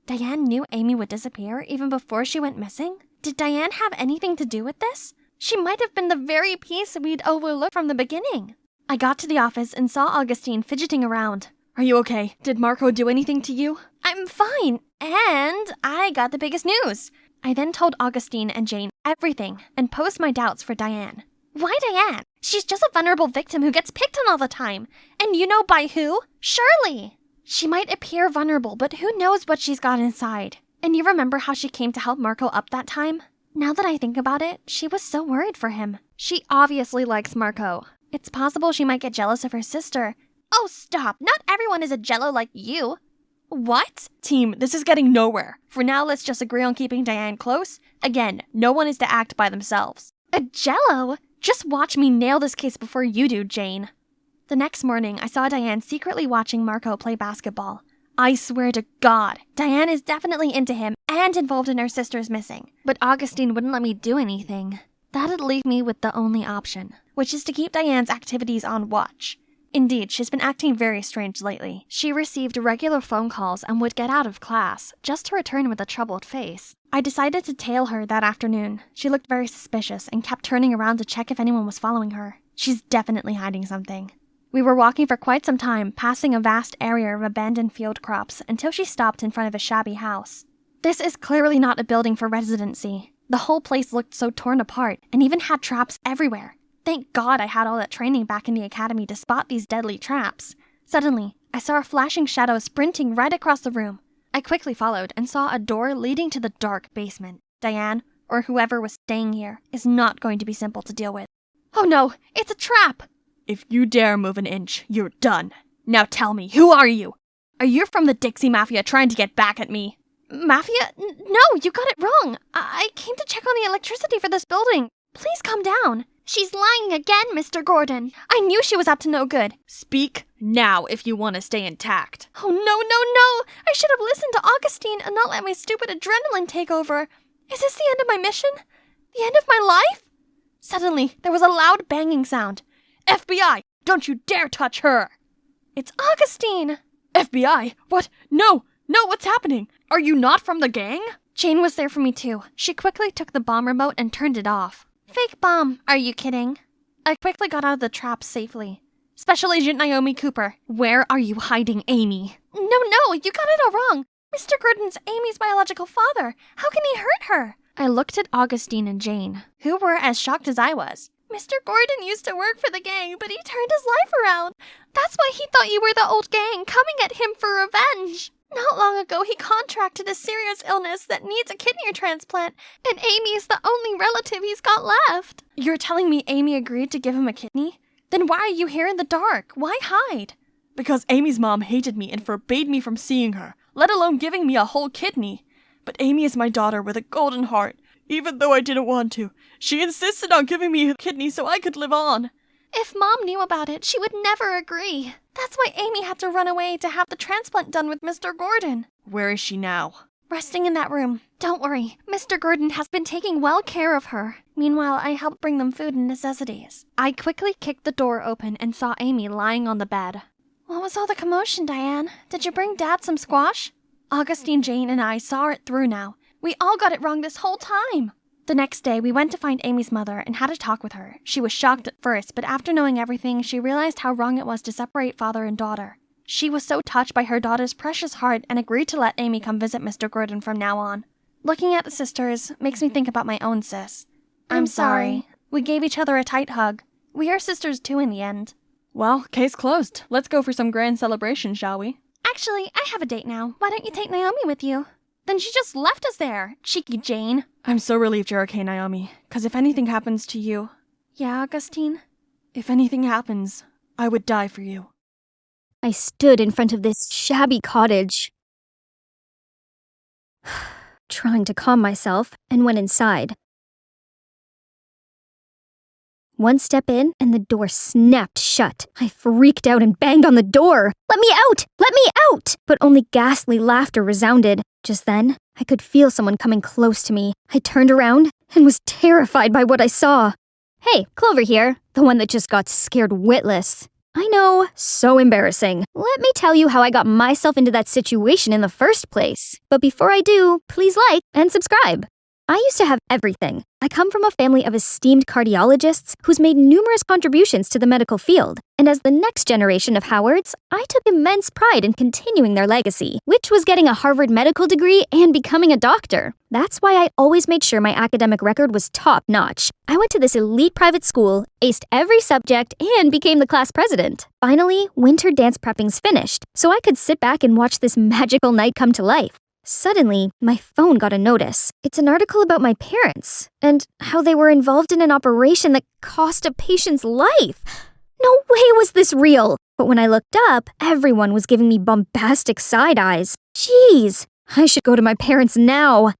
Diane knew Amy would disappear even before she went missing? Did Diane have anything to do with this? She might have been the very piece we'd overlooked from the beginning. I got to the office and saw Augustine fidgeting around. Are you okay? Did Marco do anything to you? I'm fine, and I got the biggest news. I then told Augustine and Jane everything and posed my doubts for Diane. Why Diane? She's just a vulnerable victim who gets picked on all the time. And you know by who? Shirley! She might appear vulnerable, but who knows what she's got inside. And you remember how she came to help Marco up that time? Now that I think about it, she was so worried for him. She obviously likes Marco. It's possible she might get jealous of her sister. Oh, stop! Not everyone is a jello like you. What? Team, this is getting nowhere. For now, let's just agree on keeping Diane close. Again, no one is to act by themselves. A jello? Just watch me nail this case before you do, Jane. The next morning, I saw Diane secretly watching Marco play basketball. I swear to God, Diane is definitely into him and involved in her sister's missing. But Augustine wouldn't let me do anything. That'd leave me with the only option, which is to keep Diane's activities on watch. Indeed, she's been acting very strange lately. She received regular phone calls and would get out of class, just to return with a troubled face. I decided to tail her that afternoon. She looked very suspicious and kept turning around to check if anyone was following her. She's definitely hiding something. We were walking for quite some time, passing a vast area of abandoned field crops, until she stopped in front of a shabby house. This is clearly not a building for residency. The whole place looked so torn apart, and even had traps everywhere. Thank God I had all that training back in the academy to spot these deadly traps. Suddenly, I saw a flashing shadow sprinting right across the room. I quickly followed and saw a door leading to the dark basement. Diane, or whoever was staying here, is not going to be simple to deal with. Oh no, it's a trap! If you dare move an inch, you're done. Now tell me, who are you? Are you from the Dixie Mafia trying to get back at me? Mafia? No, you got it wrong. I came to check on the electricity for this building. Please calm down. She's lying again, Mr. Gordon. I knew she was up to no good. Speak now if you want to stay intact. Oh, no. I should have listened to Augustine and not let my stupid adrenaline take over. Is this the end of my mission? The end of my life? Suddenly, there was a loud banging sound. FBI! Don't you dare touch her! It's Augustine! FBI? What? No, what's happening? Are you not from the gang? Jane was there for me too. She quickly took the bomb remote and turned it off. Fake bomb. Are you kidding? I quickly got out of the trap safely. Special Agent Naomi Cooper, where are you hiding Amy? No, you got it all wrong. Mr. Gordon's Amy's biological father. How can he hurt her? I looked at Augustine and Jane, who were as shocked as I was. Mr. Gordon used to work for the gang, but he turned his life around. That's why he thought you were the old gang coming at him for revenge. Not long ago, he contracted a serious illness that needs a kidney transplant, and Amy is the only relative he's got left. You're telling me Amy agreed to give him a kidney? Then why are you here in the dark? Why hide? Because Amy's mom hated me and forbade me from seeing her, let alone giving me a whole kidney. But Amy is my daughter with a golden heart. Even though I didn't want to, she insisted on giving me a kidney so I could live on. If Mom knew about it, she would never agree. That's why Amy had to run away to have the transplant done with Mr. Gordon. Where is she now? Resting in that room. Don't worry, Mr. Gordon has been taking well care of her. Meanwhile, I helped bring them food and necessities. I quickly kicked the door open and saw Amy lying on the bed. What was all the commotion, Diane? Did you bring Dad some squash? Augustine, Jane, and I saw it through now. We all got it wrong this whole time. The next day, we went to find Amy's mother and had a talk with her. She was shocked at first, but after knowing everything, she realized how wrong it was to separate father and daughter. She was so touched by her daughter's precious heart and agreed to let Amy come visit Mr. Gordon from now on. Looking at the sisters makes me think about my own sis. I'm sorry. We gave each other a tight hug. We are sisters too in the end. Well, case closed. Let's go for some grand celebration, shall we? Actually, I have a date now. Why don't you take Naomi with you? Then she just left us there. Cheeky Jane. I'm so relieved you're okay, Naomi. 'Cause if anything happens to you... Yeah, Augustine? If anything happens, I would die for you. I stood in front of this shabby cottage, trying to calm myself, and went inside. One step in, and the door snapped shut. I freaked out and banged on the door. "Let me out! Let me out!" But only ghastly laughter resounded. Just then, I could feel someone coming close to me. I turned around and was terrified by what I saw. "Hey, Clover here, the one that just got scared witless." I know, so embarrassing. Let me tell you how I got myself into that situation in the first place. But before I do, please like and subscribe. I used to have everything. I come from a family of esteemed cardiologists who's made numerous contributions to the medical field, and as the next generation of Howards, I took immense pride in continuing their legacy, which was getting a Harvard medical degree and becoming a doctor. That's why I always made sure my academic record was top-notch. I went to this elite private school, aced every subject, and became the class president. Finally, winter dance prepping's finished, so I could sit back and watch this magical night come to life. Suddenly, my phone got a notice. It's an article about my parents, and how they were involved in an operation that cost a patient's life. No way was this real! But when I looked up, everyone was giving me bombastic side eyes. Jeez, I should go to my parents now.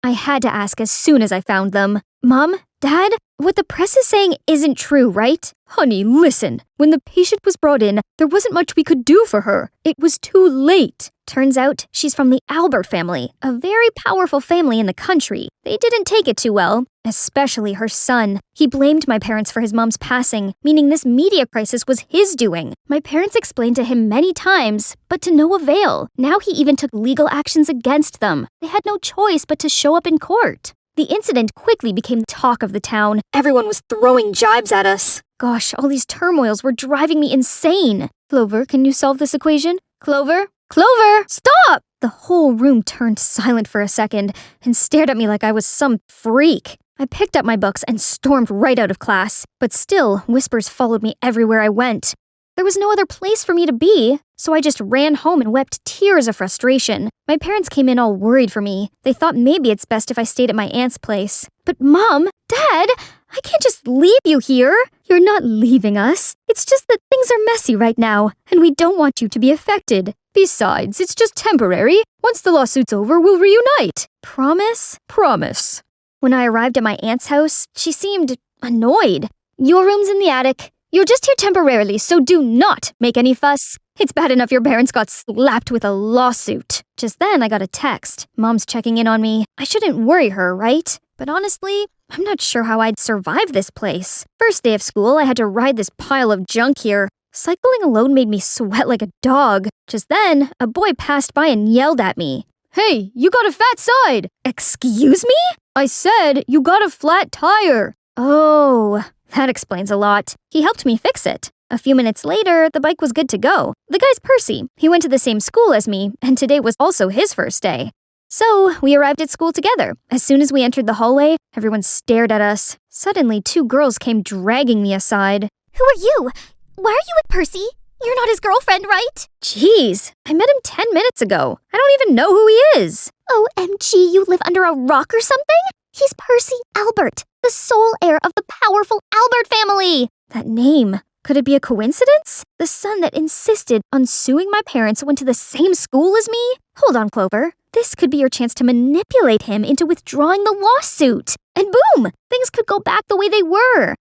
I had to ask as soon as I found them. Mom? Dad? What the press is saying isn't true, right? Honey, listen. When the patient was brought in, there wasn't much we could do for her. It was too late. Turns out, she's from the Albert family, a very powerful family in the country. They didn't take it too well, especially her son. He blamed my parents for his mom's passing, meaning this media crisis was his doing. My parents explained to him many times, but to no avail. Now he even took legal actions against them. They had no choice but to show up in court. The incident quickly became the talk of the town. Everyone was throwing jibes at us. Gosh, all these turmoils were driving me insane. Clover, can you solve this equation? Clover? Clover, stop! The whole room turned silent for a second and stared at me like I was some freak. I picked up my books and stormed right out of class, but still, whispers followed me everywhere I went. There was no other place for me to be, so I just ran home and wept tears of frustration. My parents came in all worried for me. They thought maybe it's best if I stayed at my aunt's place. But Mom, Dad, I can't just leave you here. You're not leaving us. It's just that things are messy right now, and we don't want you to be affected. Besides, it's just temporary. Once the lawsuit's over, we'll reunite. Promise? Promise. When I arrived at my aunt's house, she seemed annoyed. Your room's in the attic. You're just here temporarily, so do not make any fuss. It's bad enough your parents got slapped with a lawsuit. Just then, I got a text. Mom's checking in on me. I shouldn't worry her, right? But honestly, I'm not sure how I'd survive this place. First day of school, I had to ride this pile of junk here. Cycling alone made me sweat like a dog. Just then, a boy passed by and yelled at me. Hey, you got a fat side! Excuse me? I said you got a flat tire. Oh, that explains a lot. He helped me fix it. A few minutes later, the bike was good to go. The guy's Percy. He went to the same school as me, and today was also his first day. So, we arrived at school together. As soon as we entered the hallway, everyone stared at us. Suddenly, two girls came dragging me aside. Who are you? Why are you with Percy? You're not his girlfriend, right? Jeez, I met him 10 minutes ago. I don't even know who he is. OMG, you live under a rock or something? He's Percy Albert, the sole heir of the powerful Albert family. That name. Could it be a coincidence? The son that insisted on suing my parents went to the same school as me? Hold on, Clover. This could be your chance to manipulate him into withdrawing the lawsuit. And boom! Things could go back the way they were.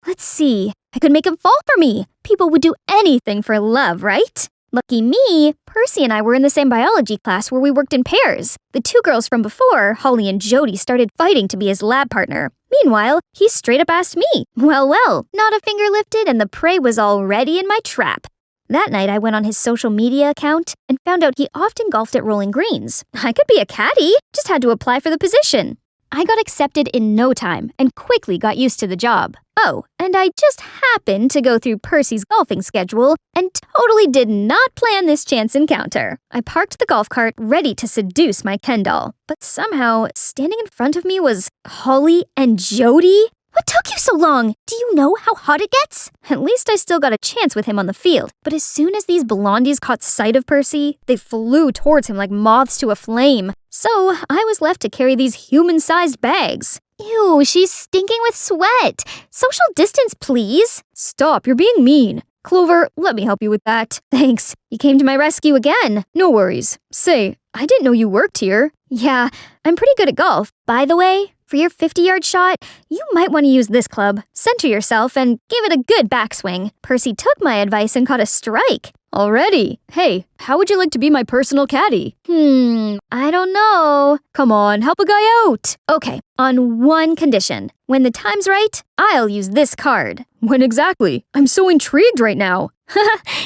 Let's see. I could make him fall for me. People would do anything for love, right? Lucky me, Percy and I were in the same biology class where we worked in pairs. The two girls from before, Holly and Jody, started fighting to be his lab partner. Meanwhile, he straight up asked me. Well, not a finger lifted and the prey was already in my trap. That night, I went on his social media account and found out he often golfed at Rolling Greens. I could be a caddy, just had to apply for the position. I got accepted in no time and quickly got used to the job. Oh, and I just happened to go through Percy's golfing schedule and totally did not plan this chance encounter. I parked the golf cart ready to seduce my Ken doll, but somehow standing in front of me was Holly and Jody. What took you so long? Do you know how hot it gets? At least I still got a chance with him on the field, but as soon as these blondies caught sight of Percy, they flew towards him like moths to a flame. So I was left to carry these human-sized bags. Ew, she's stinking with sweat. Social distance, please. Stop, you're being mean. Clover, let me help you with that. Thanks. You came to my rescue again. No worries. Say, I didn't know you worked here. Yeah, I'm pretty good at golf. By the way, for your 50-yard shot, you might want to use this club. Center yourself and give it a good backswing. Percy took my advice and caught a strike. Already? Hey, how would you like to be my personal caddy? I don't know. Come on, help a guy out. Okay, on one condition. When the time's right, I'll use this card. When exactly? I'm so intrigued right now.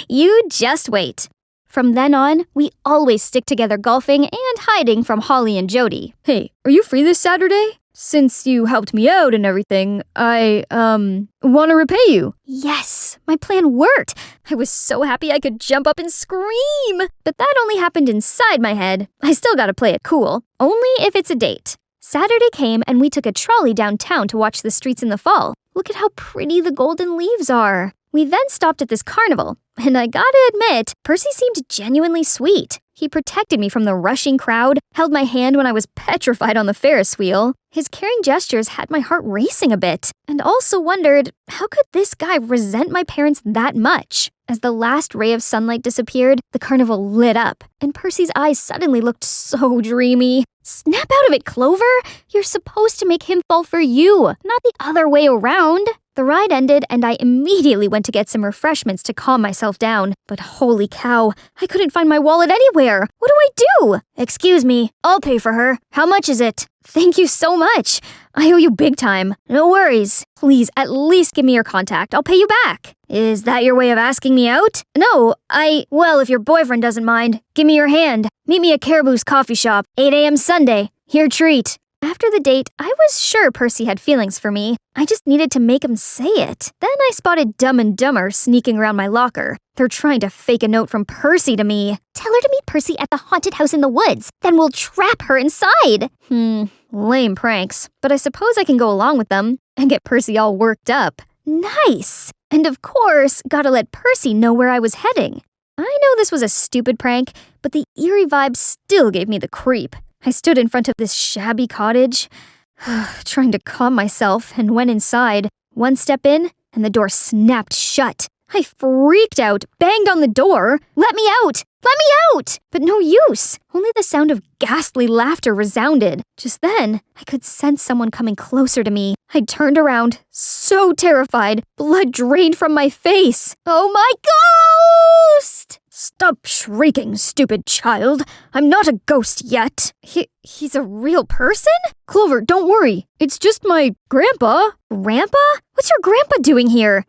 You just wait. From then on, we always stick together golfing and hiding from Holly and Jody. Hey, are you free this Saturday? Since you helped me out and everything, I, want to repay you. Yes, my plan worked. I was so happy I could jump up and scream. But that only happened inside my head. I still gotta play it cool, only if it's a date. Saturday came and we took a trolley downtown to watch the streets in the fall. Look at how pretty the golden leaves are. We then stopped at this carnival, and I gotta admit, Percy seemed genuinely sweet. He protected me from the rushing crowd, held my hand when I was petrified on the Ferris wheel. His caring gestures had my heart racing a bit, and also wondered, how could this guy resent my parents that much? As the last ray of sunlight disappeared, the carnival lit up, and Percy's eyes suddenly looked so dreamy. Snap out of it, Clover! You're supposed to make him fall for you, not the other way around. The ride ended, and I immediately went to get some refreshments to calm myself down. But holy cow, I couldn't find my wallet anywhere. What do I do? Excuse me, I'll pay for her. How much is it? Thank you so much. I owe you big time. No worries. Please, at least give me your contact. I'll pay you back. Is that your way of asking me out? No, well, if your boyfriend doesn't mind, give me your hand. Meet me at Caribou's coffee shop, 8 a.m. Sunday. Your treat. After the date, I was sure Percy had feelings for me. I just needed to make him say it. Then I spotted Dumb and Dumber sneaking around my locker. They're trying to fake a note from Percy to me. Tell her to meet Percy at the haunted house in the woods. Then we'll trap her inside. Lame pranks. But I suppose I can go along with them and get Percy all worked up. Nice! And of course, gotta let Percy know where I was heading. I know this was a stupid prank, but the eerie vibe still gave me the creep. I stood in front of this shabby cottage, trying to calm myself, and went inside. One step in, and the door snapped shut. I freaked out, banged on the door. Let me out! Let me out! But no use. Only the sound of ghastly laughter resounded. Just then, I could sense someone coming closer to me. I turned around, so terrified. Blood drained from my face. Oh my ghost! Stop shrieking, stupid child. I'm not a ghost yet. He's a real person? Clover, don't worry. It's just my grandpa. Grandpa? What's your grandpa doing here?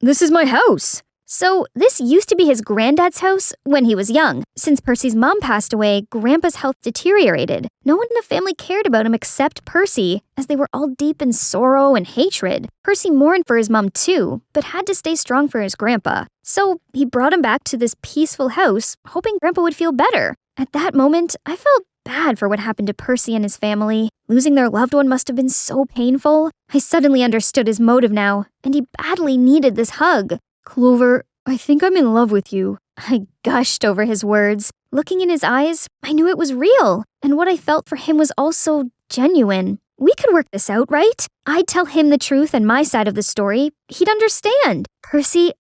This is my house. So this used to be his granddad's house when he was young. Since Percy's mom passed away, Grandpa's health deteriorated. No one in the family cared about him except Percy, as they were all deep in sorrow and hatred. Percy mourned for his mom too, but had to stay strong for his grandpa. So he brought him back to this peaceful house, hoping Grandpa would feel better. At that moment, I felt bad for what happened to Percy and his family. Losing their loved one must have been so painful. I suddenly understood his motive now, and he badly needed this hug. Clover, I think I'm in love with you. I gushed over his words. Looking in his eyes, I knew it was real, and what I felt for him was also genuine. We could work this out, right? I'd tell him the truth and my side of the story. He'd understand. Percy,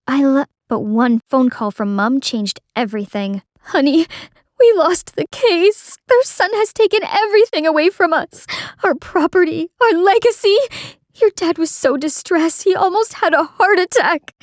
But one phone call from Mom changed everything. Honey, we lost the case. Their son has taken everything away from us. Our property, our legacy. Your dad was so distressed, he almost had a heart attack.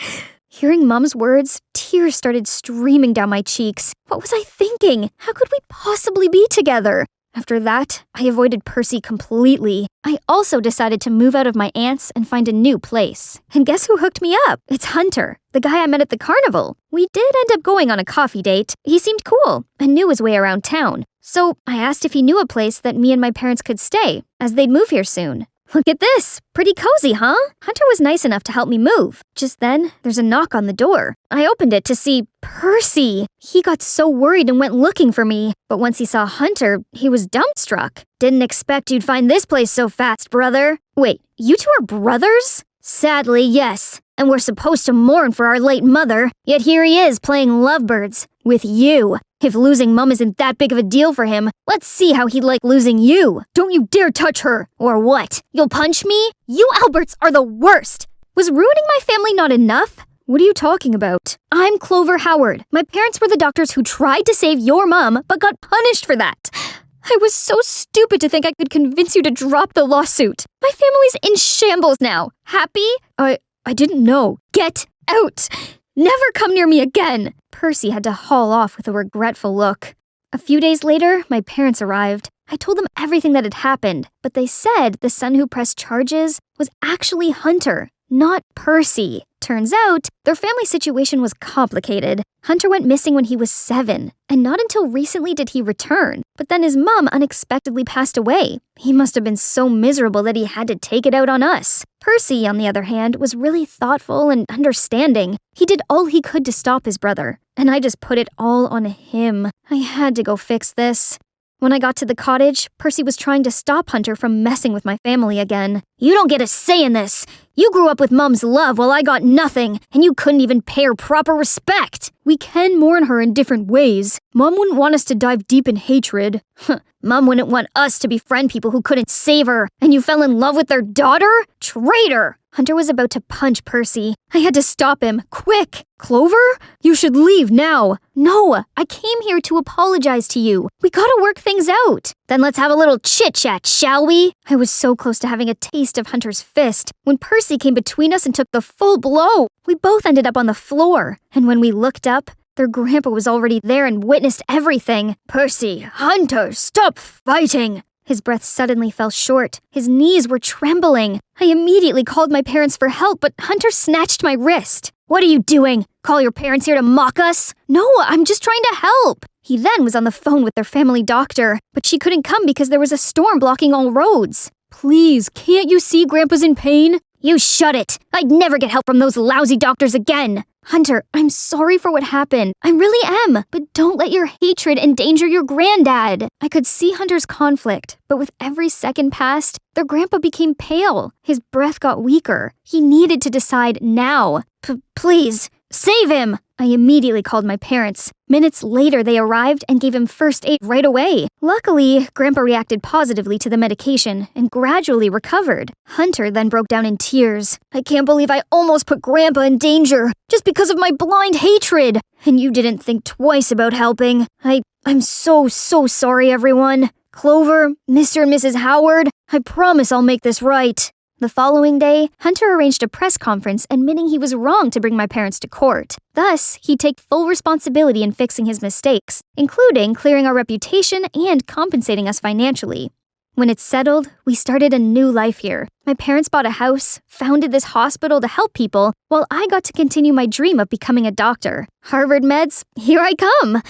Hearing Mom's words, tears started streaming down my cheeks. What was I thinking? How could we possibly be together? After that, I avoided Percy completely. I also decided to move out of my aunt's and find a new place. And guess who hooked me up? It's Hunter, the guy I met at the carnival. We did end up going on a coffee date. He seemed cool and knew his way around town. So I asked if he knew a place that me and my parents could stay, as they'd move here soon. Look at this. Pretty cozy, huh? Hunter was nice enough to help me move. Just then, there's a knock on the door. I opened it to see Percy. He got so worried and went looking for me. But once he saw Hunter, he was dumbstruck. Didn't expect you'd find this place so fast, brother. Wait, you two are brothers? Sadly, yes. And we're supposed to mourn for our late mother. Yet here he is playing lovebirds. With you. If losing Mum isn't that big of a deal for him, let's see how he'd like losing you. Don't you dare touch her! Or what? You'll punch me? You Alberts are the worst! Was ruining my family not enough? What are you talking about? I'm Clover Howard. My parents were the doctors who tried to save your mom, but got punished for that. I was so stupid to think I could convince you to drop the lawsuit. My family's in shambles now. Happy? I didn't know. Get out! Never come near me again! Percy had to haul off with a regretful look. A few days later, my parents arrived. I told them everything that had happened, but they said the son who pressed charges was actually Hunter, not Percy. Turns out, their family situation was complicated. Hunter went missing when he was 7, and not until recently did he return. But then his mom unexpectedly passed away. He must have been so miserable that he had to take it out on us. Percy, on the other hand, was really thoughtful and understanding. He did all he could to stop his brother, and I just put it all on him. I had to go fix this. When I got to the cottage, Percy was trying to stop Hunter from messing with my family again. "You don't get a say in this. You grew up with Mom's love while I got nothing, and you couldn't even pay her proper respect. We can mourn her in different ways. Mom wouldn't want us to dive deep in hatred. Mom wouldn't want us to befriend people who couldn't save her, and you fell in love with their daughter? Traitor!" Hunter was about to punch Percy. I had to stop him. Quick! "Clover? You should leave now." "No, I came here to apologize to you. We gotta work things out." "Then let's have a little chit-chat, shall we?" I was so close to having a taste of Hunter's fist when Percy came between us and took the full blow. We both ended up on the floor, and when we looked up, their grandpa was already there and witnessed everything. "Percy, Hunter, stop fighting!" His breath suddenly fell short. His knees were trembling. I immediately called my parents for help, but Hunter snatched my wrist. "What are you doing? Call your parents here to mock us?" "No, I'm just trying to help." He then was on the phone with their family doctor, but she couldn't come because there was a storm blocking all roads. "Please, can't you see Grandpa's in pain?" "You shut it! I'd never get help from those lousy doctors again!" "Hunter, I'm sorry for what happened. I really am, but don't let your hatred endanger your granddad." I could see Hunter's conflict, but with every second passed, their grandpa became pale. His breath got weaker. He needed to decide now. Please, save him!" I immediately called my parents. Minutes later, they arrived and gave him first aid right away. Luckily, Grandpa reacted positively to the medication and gradually recovered. Hunter then broke down in tears. "I can't believe I almost put Grandpa in danger just because of my blind hatred. And you didn't think twice about helping. I'm so sorry, everyone. Clover, Mr. and Mrs. Howard, I promise I'll make this right." The following day, Hunter arranged a press conference admitting he was wrong to bring my parents to court. Thus, he'd take full responsibility in fixing his mistakes, including clearing our reputation and compensating us financially. When it's settled, we started a new life here. My parents bought a house, founded this hospital to help people, while I got to continue my dream of becoming a doctor. Harvard meds, here I come!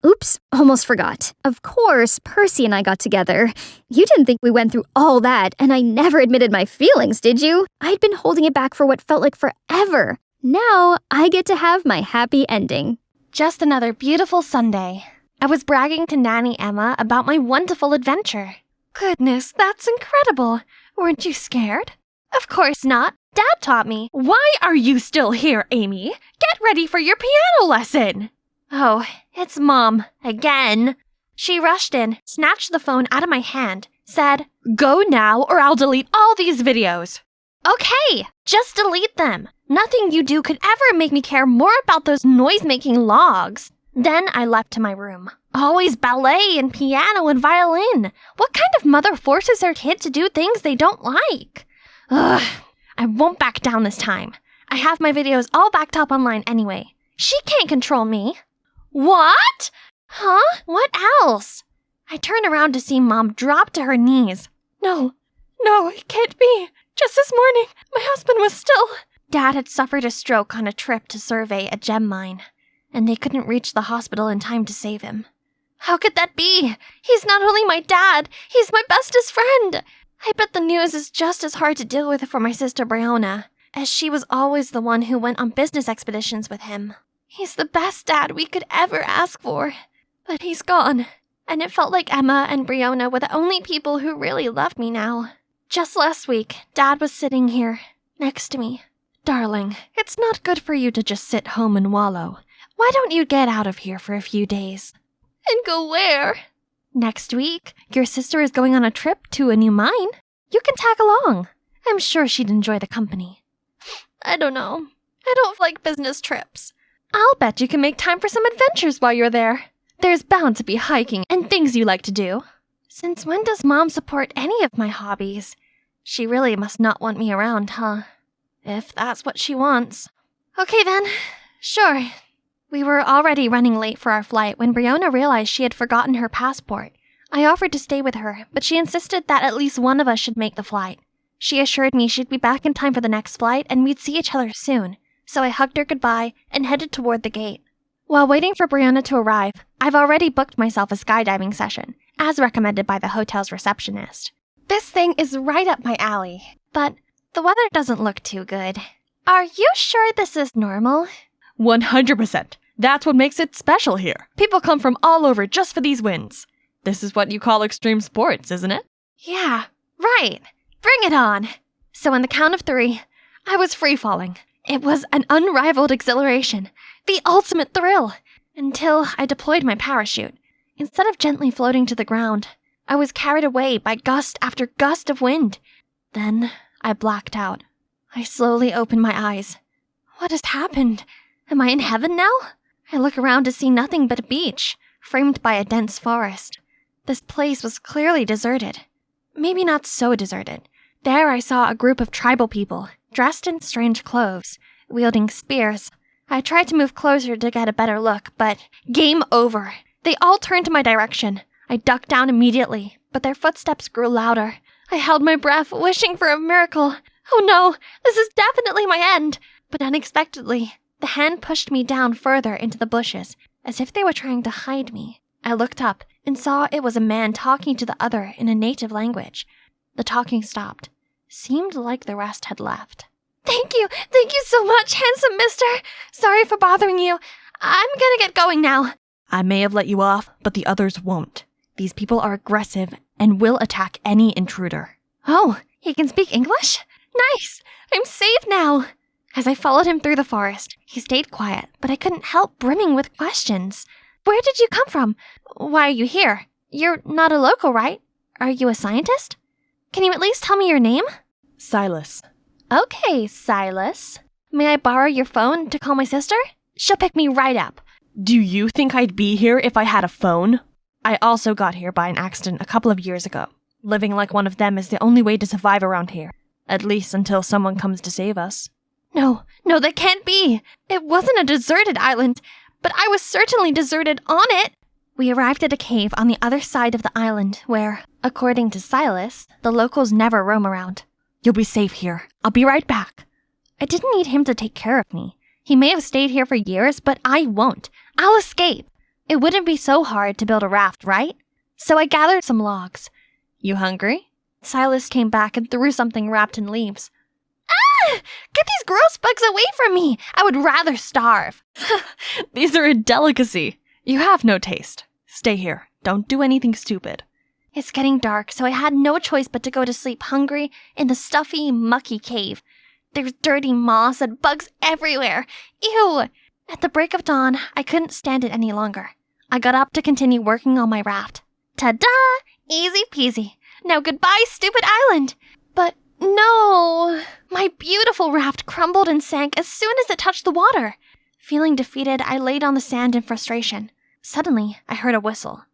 Oops, almost forgot. Of course, Percy and I got together. You didn't think we went through all that, and I never admitted my feelings, did you? I'd been holding it back for what felt like forever. Now, I get to have my happy ending. Just another beautiful Sunday. I was bragging to Nanny Emma about my wonderful adventure. Goodness, that's incredible. Weren't you scared? Of course not. Dad taught me. Why are you still here, Amy? Get ready for your piano lesson. Oh, it's Mom. Again. She rushed in, snatched the phone out of my hand, said, "Go now or I'll delete all these videos." "Okay, just delete them. Nothing you do could ever make me care more about those noise-making logs." Then I left to my room. Always ballet and piano and violin. What kind of mother forces her kid to do things they don't like? Ugh, I won't back down this time. I have my videos all backed up online anyway. She can't control me. What? Huh? What else? I turn around to see Mom drop to her knees. No, it can't be. Just this morning, my husband was still... Dad had suffered a stroke on a trip to survey a gem mine, and they couldn't reach the hospital in time to save him. How could that be? He's not only my dad, he's my bestest friend. I bet the news is just as hard to deal with for my sister Brianna, as she was always the one who went on business expeditions with him. He's the best dad we could ever ask for. But he's gone, and it felt like Emma and Brianna were the only people who really loved me now. Just last week, Dad was sitting here, next to me. Darling, it's not good for you to just sit home and wallow. Why don't you get out of here for a few days? And go where? Next week, your sister is going on a trip to a new mine. You can tag along. I'm sure she'd enjoy the company. I don't know. I don't like business trips. I'll bet you can make time for some adventures while you're there. There's bound to be hiking and things you like to do. Since when does Mom support any of my hobbies? She really must not want me around, huh? If that's what she wants. Okay then, sure. We were already running late for our flight when Brianna realized she had forgotten her passport. I offered to stay with her, but she insisted that at least one of us should make the flight. She assured me she'd be back in time for the next flight and we'd see each other soon, so I hugged her goodbye and headed toward the gate. While waiting for Brianna to arrive, I've already booked myself a skydiving session, as recommended by the hotel's receptionist. This thing is right up my alley, but the weather doesn't look too good. Are you sure this is normal? 100%. That's what makes it special here. People come from all over just for these wins. This is what you call extreme sports, isn't it? Yeah, right. Bring it on. So on the count of 3, I was free-falling. It was an unrivaled exhilaration, the ultimate thrill, until I deployed my parachute. Instead of gently floating to the ground, I was carried away by gust after gust of wind. Then I blacked out. I slowly opened my eyes. What has happened? Am I in heaven now? I look around to see nothing but a beach, framed by a dense forest. This place was clearly deserted. Maybe not so deserted. There I saw a group of tribal people, dressed in strange clothes, wielding spears. I tried to move closer to get a better look, but game over. They all turned to my direction. I ducked down immediately, but their footsteps grew louder. I held my breath, wishing for a miracle. Oh no, this is definitely my end. But unexpectedly, the hand pushed me down further into the bushes, as if they were trying to hide me. I looked up and saw it was a man talking to the other in a native language. The talking stopped. Seemed like the rest had left. Thank you so much, handsome mister. Sorry for bothering you. I'm gonna get going now. I may have let you off, but the others won't. These people are aggressive and will attack any intruder. Oh, he can speak English? Nice! I'm safe now! As I followed him through the forest, he stayed quiet, but I couldn't help brimming with questions. Where did you come from? Why are you here? You're not a local, right? Are you a scientist? Can you at least tell me your name? Silas. Okay, Silas. May I borrow your phone to call my sister? She'll pick me right up. Do you think I'd be here if I had a phone? I also got here by an accident a couple of years ago. Living like one of them is the only way to survive around here. At least until someone comes to save us. No, that can't be. It wasn't a deserted island, but I was certainly deserted on it. We arrived at a cave on the other side of the island where, according to Silas, the locals never roam around. You'll be safe here. I'll be right back. I didn't need him to take care of me. He may have stayed here for years, but I won't. I'll escape. It wouldn't be so hard to build a raft, right? So I gathered some logs. You hungry? Silas came back and threw something wrapped in leaves. Ah! Get these gross bugs away from me! I would rather starve. These are a delicacy. You have no taste. Stay here. Don't do anything stupid. It's getting dark, so I had no choice but to go to sleep hungry in the stuffy, mucky cave. There's dirty moss and bugs everywhere. Ew! At the break of dawn, I couldn't stand it any longer. I got up to continue working on my raft. Ta-da! Easy peasy. Now goodbye, stupid island! But no! My beautiful raft crumbled and sank as soon as it touched the water. Feeling defeated, I laid on the sand in frustration. Suddenly, I heard a whistle.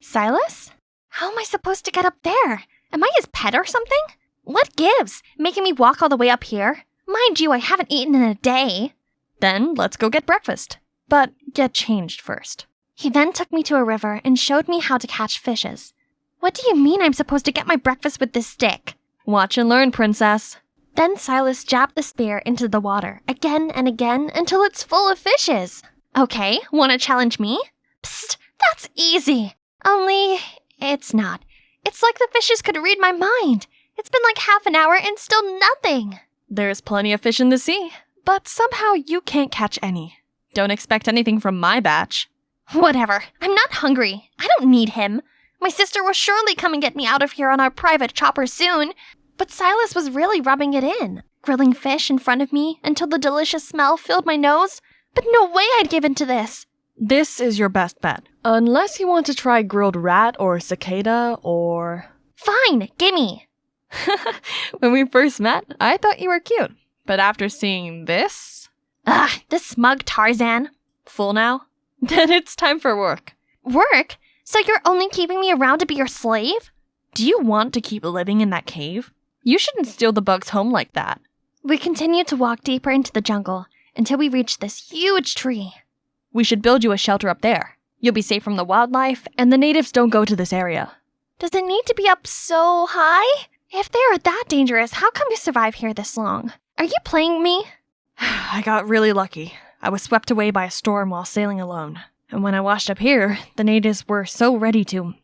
Silas? How am I supposed to get up there? Am I his pet or something? What gives? Making me walk all the way up here? Mind you, I haven't eaten in a day. Then let's go get breakfast. But get changed first. He then took me to a river and showed me how to catch fishes. What do you mean I'm supposed to get my breakfast with this stick? Watch and learn, princess. Then Silas jabbed the spear into the water again and again until it's full of fishes. Okay, wanna challenge me? Psst, that's easy. Only, it's not. It's like the fishes could read my mind. It's been like half an hour and still nothing. There's plenty of fish in the sea, but somehow you can't catch any. Don't expect anything from my batch. Whatever, I'm not hungry. I don't need him. My sister will surely come and get me out of here on our private chopper soon. But Silas was really rubbing it in, grilling fish in front of me until the delicious smell filled my nose. But no way I'd give in to this. This is your best bet. Unless you want to try grilled rat or cicada or... Fine, gimme. When we first met, I thought you were cute. But after seeing this... Ugh, this smug Tarzan. Full now? Then it's time for work. Work? So you're only keeping me around to be your slave? Do you want to keep living in that cave? You shouldn't steal the bugs home like that. We continued to walk deeper into the jungle until we reached this huge tree. We should build you a shelter up there. You'll be safe from the wildlife, and the natives don't go to this area. Does it need to be up so high? If they are that dangerous, how come you survive here this long? Are you playing me? I got really lucky. I was swept away by a storm while sailing alone. And when I washed up here, the natives were so ready to,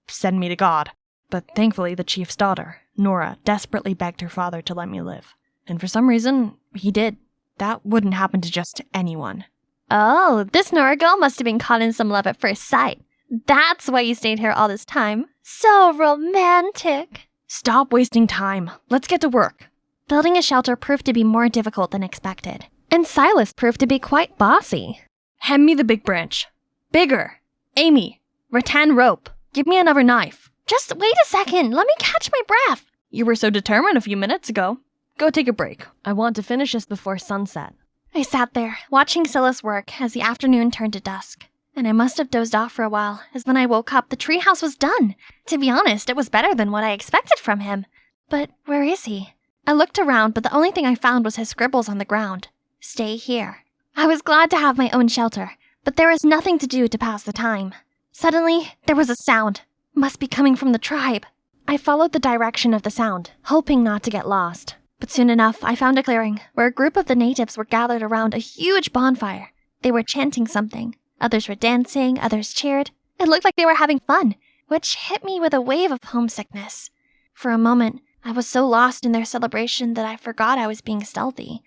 send me to God. But thankfully, the chief's daughter, Nora, desperately begged her father to let me live. And for some reason, he did. That wouldn't happen to just anyone. Oh, this Nora girl must have been caught in some love at first sight. That's why you stayed here all this time. So romantic. Stop wasting time. Let's get to work. Building a shelter proved to be more difficult than expected. And Silas proved to be quite bossy. Hand me the big branch. Bigger. Amy, rattan rope. Give me another knife. Just wait a second. Let me catch my breath. You were so determined a few minutes ago. Go take a break. I want to finish this before sunset. I sat there, watching Silas work as the afternoon turned to dusk. And I must have dozed off for a while, as when I woke up, the treehouse was done. To be honest, it was better than what I expected from him. But where is he? I looked around, but the only thing I found was his scribbles on the ground. Stay here. I was glad to have my own shelter, but there was nothing to do to pass the time. Suddenly, there was a sound. Must be coming from the tribe. I followed the direction of the sound, hoping not to get lost. But soon enough, I found a clearing where a group of the natives were gathered around a huge bonfire. They were chanting something. Others were dancing, others cheered. It looked like they were having fun, which hit me with a wave of homesickness. For a moment, I was so lost in their celebration that I forgot I was being stealthy.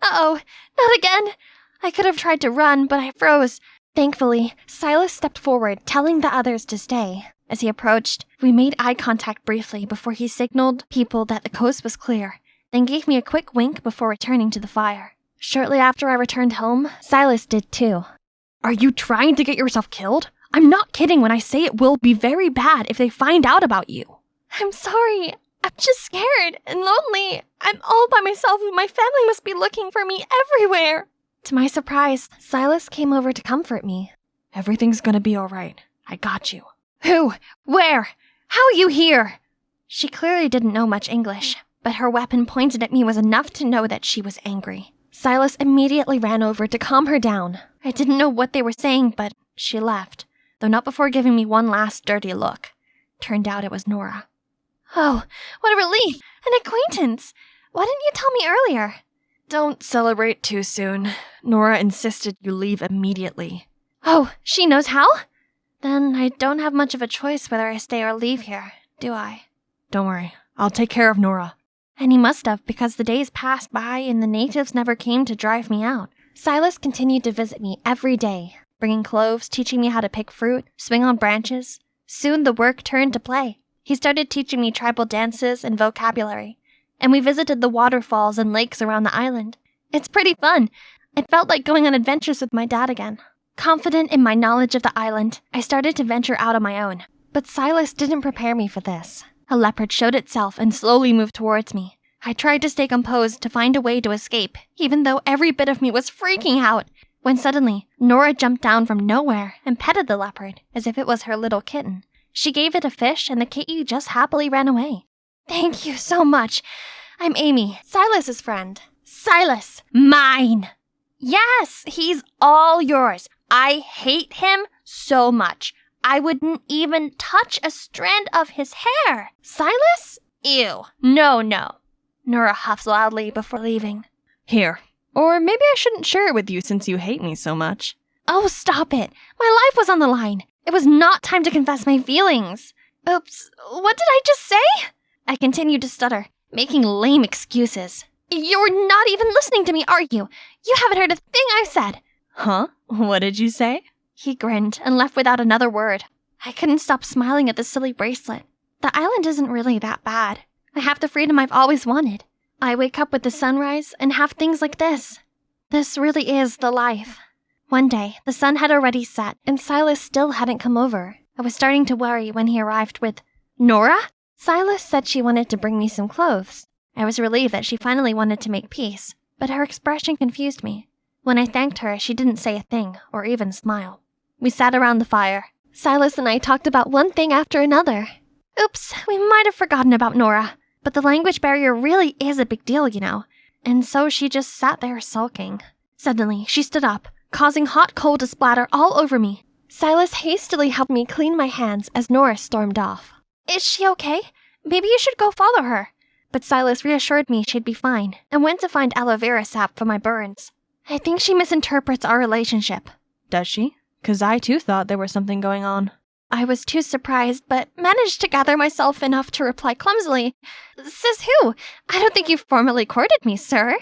Uh-oh, not again! I could have tried to run, but I froze. Thankfully, Silas stepped forward, telling the others to stay. As he approached, we made eye contact briefly before he signaled people that the coast was clear, then gave me a quick wink before returning to the fire. Shortly after I returned home, Silas did too. Are you trying to get yourself killed? I'm not kidding when I say it will be very bad if they find out about you. I'm sorry. I'm just scared and lonely. I'm all by myself and my family must be looking for me everywhere. To my surprise, Silas came over to comfort me. Everything's gonna be alright. I got you. Who? Where? How are you here? She clearly didn't know much English, but her weapon pointed at me was enough to know that she was angry. Silas immediately ran over to calm her down. I didn't know what they were saying, but she left, though not before giving me one last dirty look. Turned out it was Nora. Oh, what a relief! An acquaintance! Why didn't you tell me earlier? Don't celebrate too soon. Nora insisted you leave immediately. Oh, she knows how? Then I don't have much of a choice whether I stay or leave here, do I? Don't worry. I'll take care of Nora. And he must have, because the days passed by and the natives never came to drive me out. Silas continued to visit me every day, bringing cloves, teaching me how to pick fruit, swing on branches. Soon the work turned to play. He started teaching me tribal dances and vocabulary, and we visited the waterfalls and lakes around the island. It's pretty fun. It felt like going on adventures with my dad again. Confident in my knowledge of the island, I started to venture out on my own. But Silas didn't prepare me for this. A leopard showed itself and slowly moved towards me. I tried to stay composed to find a way to escape, even though every bit of me was freaking out, when suddenly, Nora jumped down from nowhere and petted the leopard as if it was her little kitten. She gave it a fish and the kitty just happily ran away. Thank you so much. I'm Amy, Silas's friend. Silas, mine! Yes, he's all yours. I hate him so much. I wouldn't even touch a strand of his hair. Silas? Ew. No. Nora huffs loudly before leaving. Here. Or maybe I shouldn't share it with you since you hate me so much. Oh, stop it. My life was on the line. It was not time to confess my feelings. Oops, what did I just say? I continued to stutter, making lame excuses. You're not even listening to me, are you? You haven't heard a thing I've said. Huh? What did you say? He grinned and left without another word. I couldn't stop smiling at the silly bracelet. The island isn't really that bad. I have the freedom I've always wanted. I wake up with the sunrise and have things like this. This really is the life. One day, the sun had already set and Silas still hadn't come over. I was starting to worry when he arrived with, Nora? Silas said she wanted to bring me some clothes. I was relieved that she finally wanted to make peace, but her expression confused me. When I thanked her, she didn't say a thing or even smile. We sat around the fire. Silas and I talked about one thing after another. Oops, we might have forgotten about Nora. But the language barrier really is a big deal, you know. And so she just sat there sulking. Suddenly, she stood up, causing hot coal to splatter all over me. Silas hastily helped me clean my hands as Nora stormed off. Is she okay? Maybe you should go follow her. but Silas reassured me she'd be fine and went to find aloe vera sap for my burns. I think she misinterprets our relationship. Does she? 'Cause I too thought there was something going on. I was too surprised, but managed to gather myself enough to reply clumsily, "Says who? I don't think you've formally courted me, sir."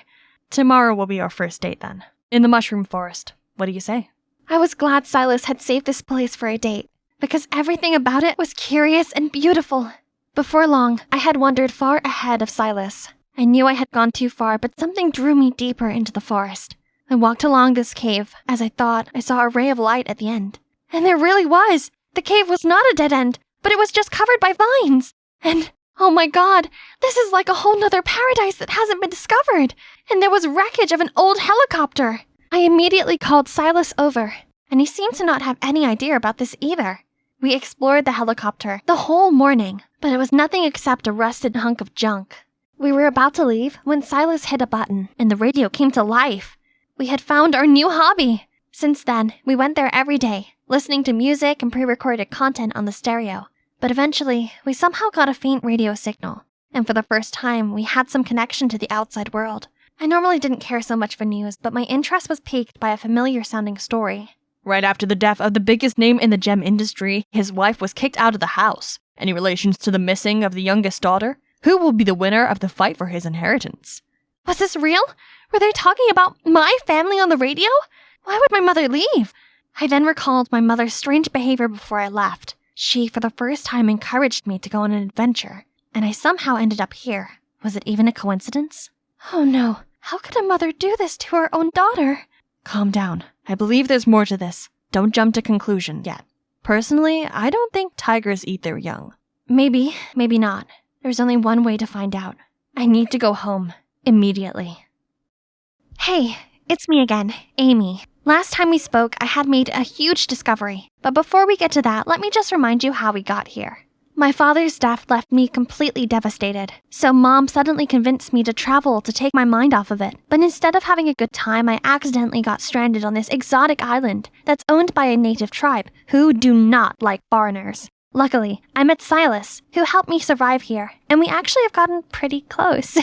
Tomorrow will be our first date then. In the mushroom forest. What do you say? I was glad Silas had saved this place for a date, because everything about it was curious and beautiful. Before long, I had wandered far ahead of Silas. I knew I had gone too far, but something drew me deeper into the forest. I walked along this cave, as I thought I saw a ray of light at the end. And there really was! The cave was not a dead end, but it was just covered by vines. And, oh my god, this is like a whole nother paradise that hasn't been discovered. And there was wreckage of an old helicopter. I immediately called Silas over, and he seemed to not have any idea about this either. We explored the helicopter the whole morning, but it was nothing except a rusted hunk of junk. We were about to leave when Silas hit a button, and the radio came to life. We had found our new hobby. Since then, we went there every day, listening to music and pre-recorded content on the stereo. But eventually, we somehow got a faint radio signal, and for the first time, we had some connection to the outside world. I normally didn't care so much for news, but my interest was piqued by a familiar-sounding story. Right after the death of the biggest name in the gem industry, his wife was kicked out of the house. Any relations to the missing of the youngest daughter? Who will be the winner of the fight for his inheritance? Was this real? Were they talking about my family on the radio? Why would my mother leave? I then recalled my mother's strange behavior before I left. She, for the first time, encouraged me to go on an adventure, and I somehow ended up here. Was it even a coincidence? Oh no, how could a mother do this to her own daughter? Calm down. I believe there's more to this. Don't jump to conclusion yet. Personally, I don't think tigers eat their young. Maybe, maybe not. There's only one way to find out. I need to go home. Immediately. Hey, it's me again, Amy. Last time we spoke, I had made a huge discovery. But before we get to that, let me just remind you how we got here. My father's death left me completely devastated, so Mom suddenly convinced me to travel to take my mind off of it. But instead of having a good time, I accidentally got stranded on this exotic island that's owned by a native tribe who do not like foreigners. Luckily, I met Silas, who helped me survive here, and we actually have gotten pretty close.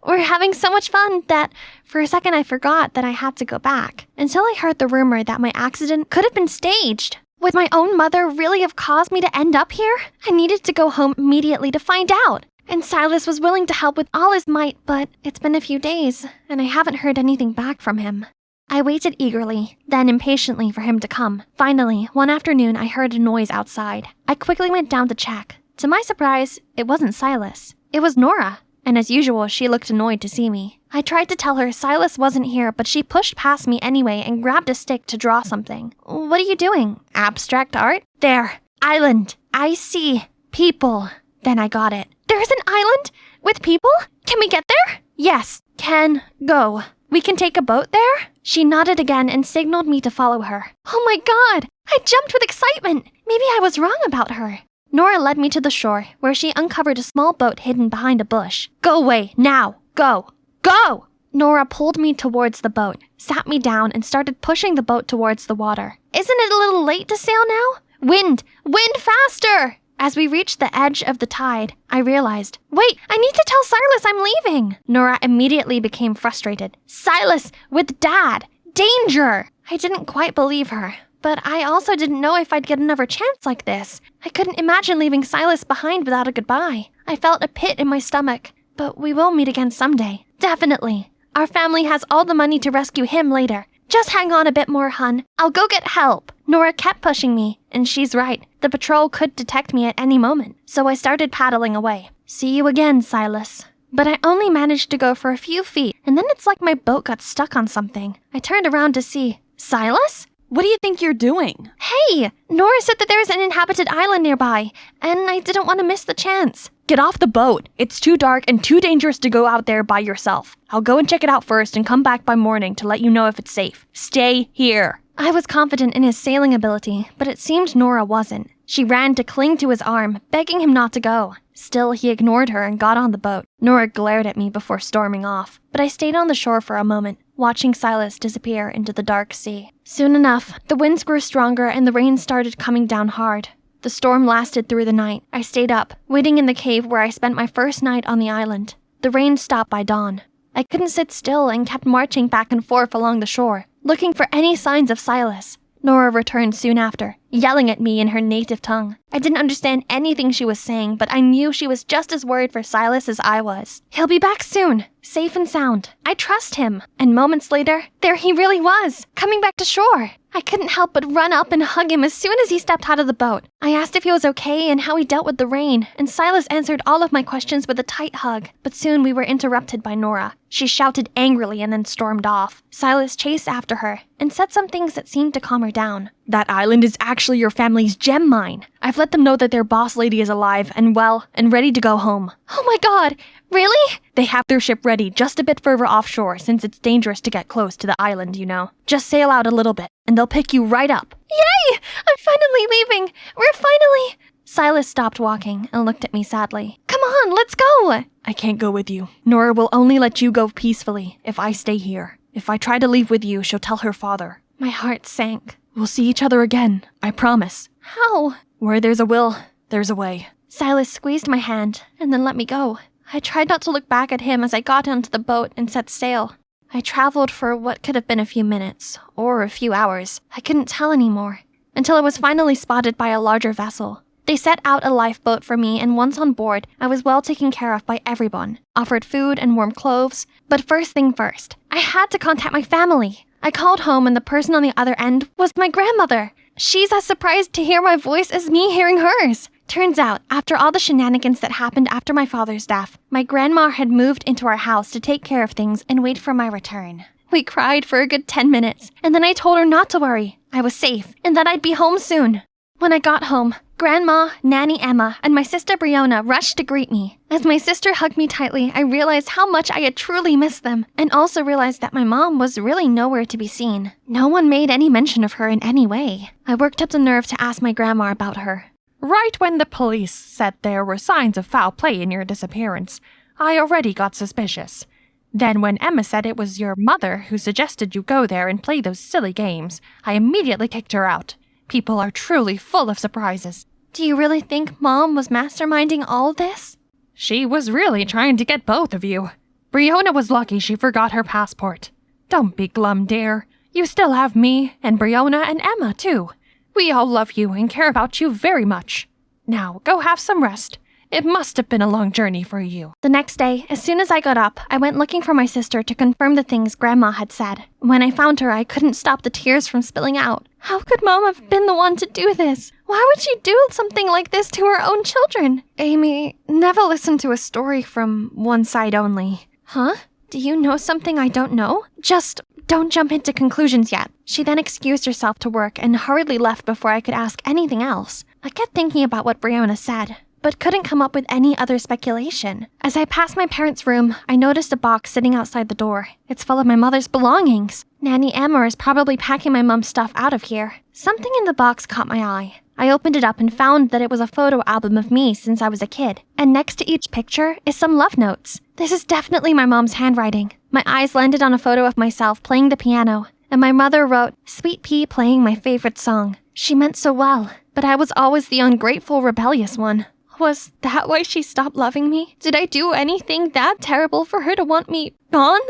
We're having so much fun that for a second I forgot that I had to go back, until I heard the rumor that my accident could have been staged. Would my own mother really have caused me to end up here? I needed to go home immediately to find out. And Silas was willing to help with all his might, but it's been a few days, and I haven't heard anything back from him. I waited eagerly, then impatiently for him to come. Finally, one afternoon I heard a noise outside. I quickly went down to check. To my surprise, it wasn't Silas. It was Nora, and as usual, she looked annoyed to see me. I tried to tell her Silas wasn't here, but she pushed past me anyway and grabbed a stick to draw something. What are you doing? Abstract art? There. Island. I see. People. Then I got it. There's an island? With people? Can we get there? Yes. Can go. We can take a boat there? She nodded again and signaled me to follow her. Oh my god! I jumped with excitement. Maybe I was wrong about her. Nora led me to the shore, where she uncovered a small boat hidden behind a bush. Go away, now. Go. Go! Nora pulled me towards the boat, sat me down, and started pushing the boat towards the water. Isn't it a little late to sail now? Wind! Wind faster! As we reached the edge of the tide, I realized, wait, I need to tell Silas I'm leaving. Nora immediately became frustrated. Silas, with Dad! Danger! I didn't quite believe her, but I also didn't know if I'd get another chance like this. I couldn't imagine leaving Silas behind without a goodbye. I felt a pit in my stomach, but we will meet again someday. Definitely. Our family has all the money to rescue him later. Just hang on a bit more, hun. I'll go get help. Nora kept pushing me, and she's right. The patrol could detect me at any moment, so I started paddling away. See you again, Silas. But I only managed to go for a few feet, and then it's like my boat got stuck on something. I turned around to see. Silas? What do you think you're doing? Hey! Nora said that there's an inhabited island nearby, and I didn't want to miss the chance. Get off the boat. It's too dark and too dangerous to go out there by yourself. I'll go and check it out first and come back by morning to let you know if it's safe. Stay here. I was confident in his sailing ability, but it seemed Nora wasn't. She ran to cling to his arm, begging him not to go. Still, he ignored her and got on the boat. Nora glared at me before storming off, but I stayed on the shore for a moment, watching Silas disappear into the dark sea. Soon enough, the winds grew stronger and the rain started coming down hard. The The storm lasted through the night. I stayed up, waiting in the cave where I spent my first night on the island. The rain stopped by dawn. I couldn't sit still and kept marching back and forth along the shore, looking for any signs of Silas. Nora returned soon after, yelling at me in her native tongue. I didn't understand anything she was saying, but I knew she was just as worried for Silas as I was. He'll be back soon, safe and sound. I trust him. And moments later, there he really was, coming back to shore. I couldn't help but run up and hug him as soon as he stepped out of the boat. I asked if he was okay and how he dealt with the rain, and Silas answered all of my questions with a tight hug. But soon we were interrupted by Nora. She shouted angrily and then stormed off. Silas chased after her and said some things that seemed to calm her down. That island is actually your family's gem mine. I've let them know that their boss lady is alive and well and ready to go home. Oh my god, really? They have their ship ready just a bit further offshore since it's dangerous to get close to the island, you know. Just sail out a little bit and they'll pick you right up. Yay! I'm finally leaving! We're finally... Silas stopped walking and looked at me sadly. Come on, let's go! I can't go with you. Nora will only let you go peacefully if I stay here. If I try to leave with you, she'll tell her father. My heart sank. We'll see each other again, I promise. How? Where there's a will, there's a way. Silas squeezed my hand and then let me go. I tried not to look back at him as I got onto the boat and set sail. I traveled for what could have been a few minutes, or a few hours. I couldn't tell anymore, until I was finally spotted by a larger vessel. They set out a lifeboat for me, and once on board, I was well taken care of by everyone, offered food and warm clothes. But first thing first, I had to contact my family. I called home and the person on the other end was my grandmother. She's as surprised to hear my voice as me hearing hers. Turns out, after all the shenanigans that happened after my father's death, my grandma had moved into our house to take care of things and wait for my return. We cried for a good 10 minutes, and then I told her not to worry. I was safe, and that I'd be home soon. When I got home, Grandma, Nanny Emma, and my sister Brianna rushed to greet me. As my sister hugged me tightly, I realized how much I had truly missed them, and also realized that my mom was really nowhere to be seen. No one made any mention of her in any way. I worked up the nerve to ask my grandma about her. Right when the police said there were signs of foul play in your disappearance, I already got suspicious. Then when Emma said it was your mother who suggested you go there and play those silly games, I immediately kicked her out. People are truly full of surprises. Do you really think Mom was masterminding all this? She was really trying to get both of you. Brianna was lucky she forgot her passport. Don't be glum, dear. You still have me, and Brianna and Emma, too. We all love you and care about you very much. Now, go have some rest. It must have been a long journey for you. The next day, as soon as I got up, I went looking for my sister to confirm the things Grandma had said. When I found her, I couldn't stop the tears from spilling out. How could Mom have been the one to do this? Why would she do something like this to her own children? Amy, never listen to a story from one side only. Huh? Do you know something I don't know? Just don't jump into conclusions yet. She then excused herself to work and hurriedly left before I could ask anything else. I kept thinking about what Brianna said, but couldn't come up with any other speculation. As I passed my parents' room, I noticed a box sitting outside the door. It's full of my mother's belongings. Nanny Emma is probably packing my mom's stuff out of here. Something in the box caught my eye. I opened it up and found that it was a photo album of me since I was a kid. And next to each picture is some love notes. This is definitely my mom's handwriting. My eyes landed on a photo of myself playing the piano, and my mother wrote, "Sweet Pea playing my favorite song." She meant so well, but I was always the ungrateful, rebellious one. Was that why she stopped loving me? Did I do anything that terrible for her to want me gone?